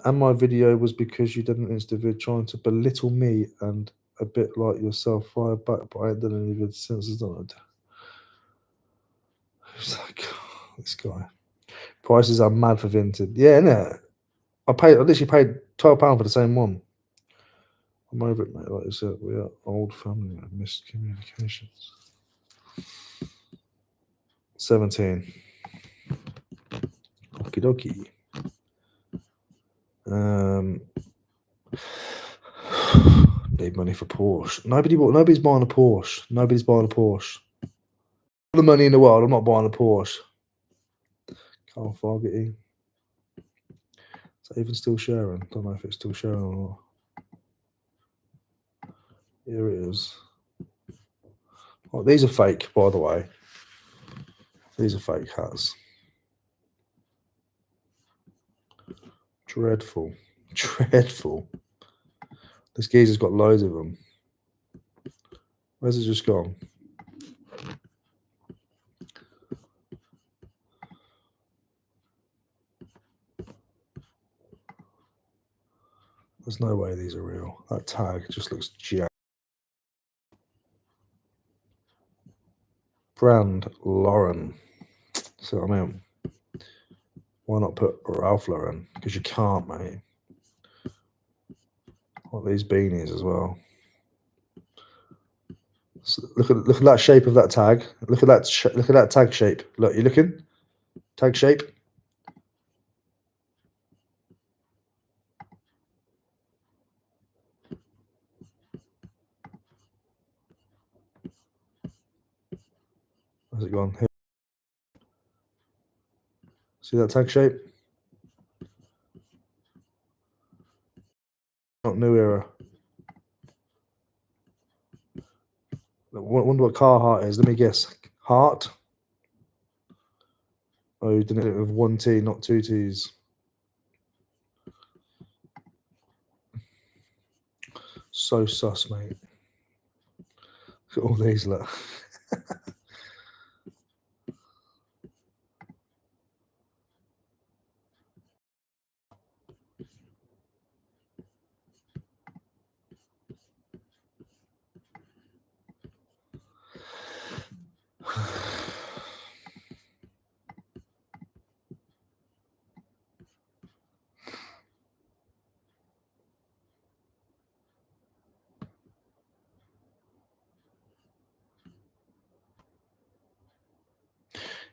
And my video was because you did an Insta vid trying to belittle me and a bit like yourself. Fire back, but I ain't done any vid since it's done it. It's like, this guy. Prices are mad for Vinted. Yeah, innit? I literally paid £12 for the same one. I'm over it, mate. Like I said, we are old family and miscommunications. 17. Okie dokie. Need money for Porsche. Nobody's buying a Porsche. Nobody's buying a Porsche. All the money in the world, I'm not buying a Porsche. Carl Fargety. Is that even still sharing? Don't know if it's still sharing or not. Here it is. Oh, these are fake, by the way. These are fake hats. Dreadful. Dreadful. This geezer's got loads of them. Where's it just gone? There's no way these are real. That tag just looks jacked. Brand Lauren. See what I mean? Why not put Ralph Lauren? Because you can't, mate. What these beanies as well. So look at that shape of that tag. Look at that tag shape. Look, you looking? Tag shape. Where's it gone? Here. See that tag shape? Not new era. I wonder what Carhartt is. Let me guess. Heart. Oh, you did it with one T, not two T's. So sus, mate. Look at all these, look.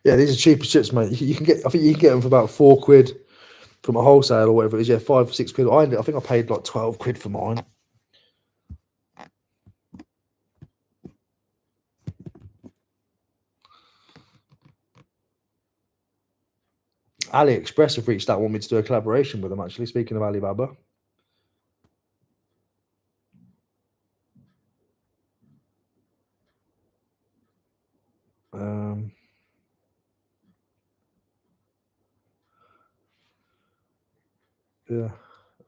Yeah, these are cheaper chips, mate. You can get. I think you can get them for about £4 from a wholesale or whatever it is. Yeah, £5 or £6. I think I paid like £12 for mine. AliExpress have reached out, want me to do a collaboration with them. Actually, speaking of Alibaba. Yeah,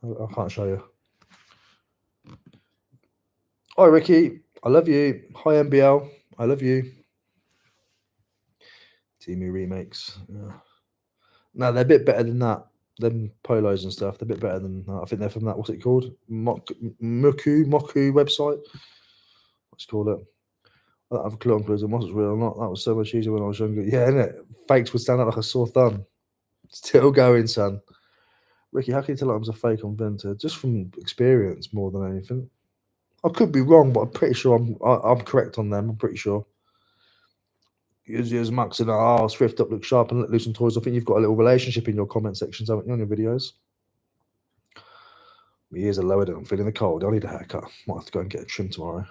I can't show you. Hi, Ricky. I love you. Hi, MBL. I love you. Temu remakes. Yeah. No, they're a bit better than that. Them polos and stuff. They're a bit better than that. I think they're from that. What's it called? Moku website. Let's call it. I don't have a clue on clues and what's real or not. That was so much easier when I was younger. Yeah, innit? Fakes would stand out like a sore thumb. Still going, son. Ricky, how can you tell items are fake on Vinted? Just from experience more than anything. I could be wrong, but I'm pretty sure I'm correct on them. I'm pretty sure. Use Max and thrift up, look sharp, and let loose some toys. I think you've got a little relationship in your comment sections, haven't you, on your videos? My ears are lowered and I'm feeling the cold. I need a haircut. Might have to go and get a trim tomorrow.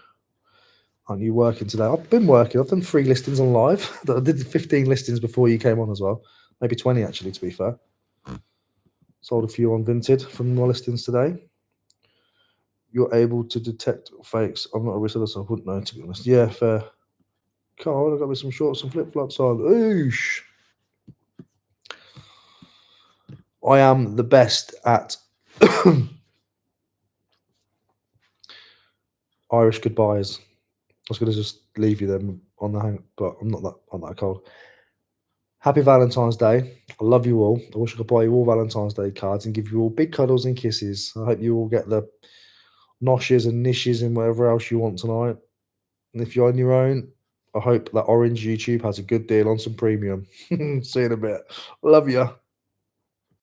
Aren't you working today? I've been working. I've done 3 listings on live. I did 15 listings before you came on as well. Maybe 20 actually, to be fair. Sold a few on Vinted from my listings today. You're able to detect fakes. I'm not a reseller, so I wouldn't know, to be honest. Yeah, fair. Carl, I got me some shorts and flip-flops on. Oosh. I am the best at Irish goodbyes. I was going to just leave you them on the hang, but I'm not that cold. Happy Valentine's Day. I love you all. I wish I could buy you all Valentine's Day cards and give you all big cuddles and kisses. I hope you all get the noshes and nishes and whatever else you want tonight. And if you're on your own, I hope that Orange YouTube has a good deal on some premium. See you in a bit. Love you.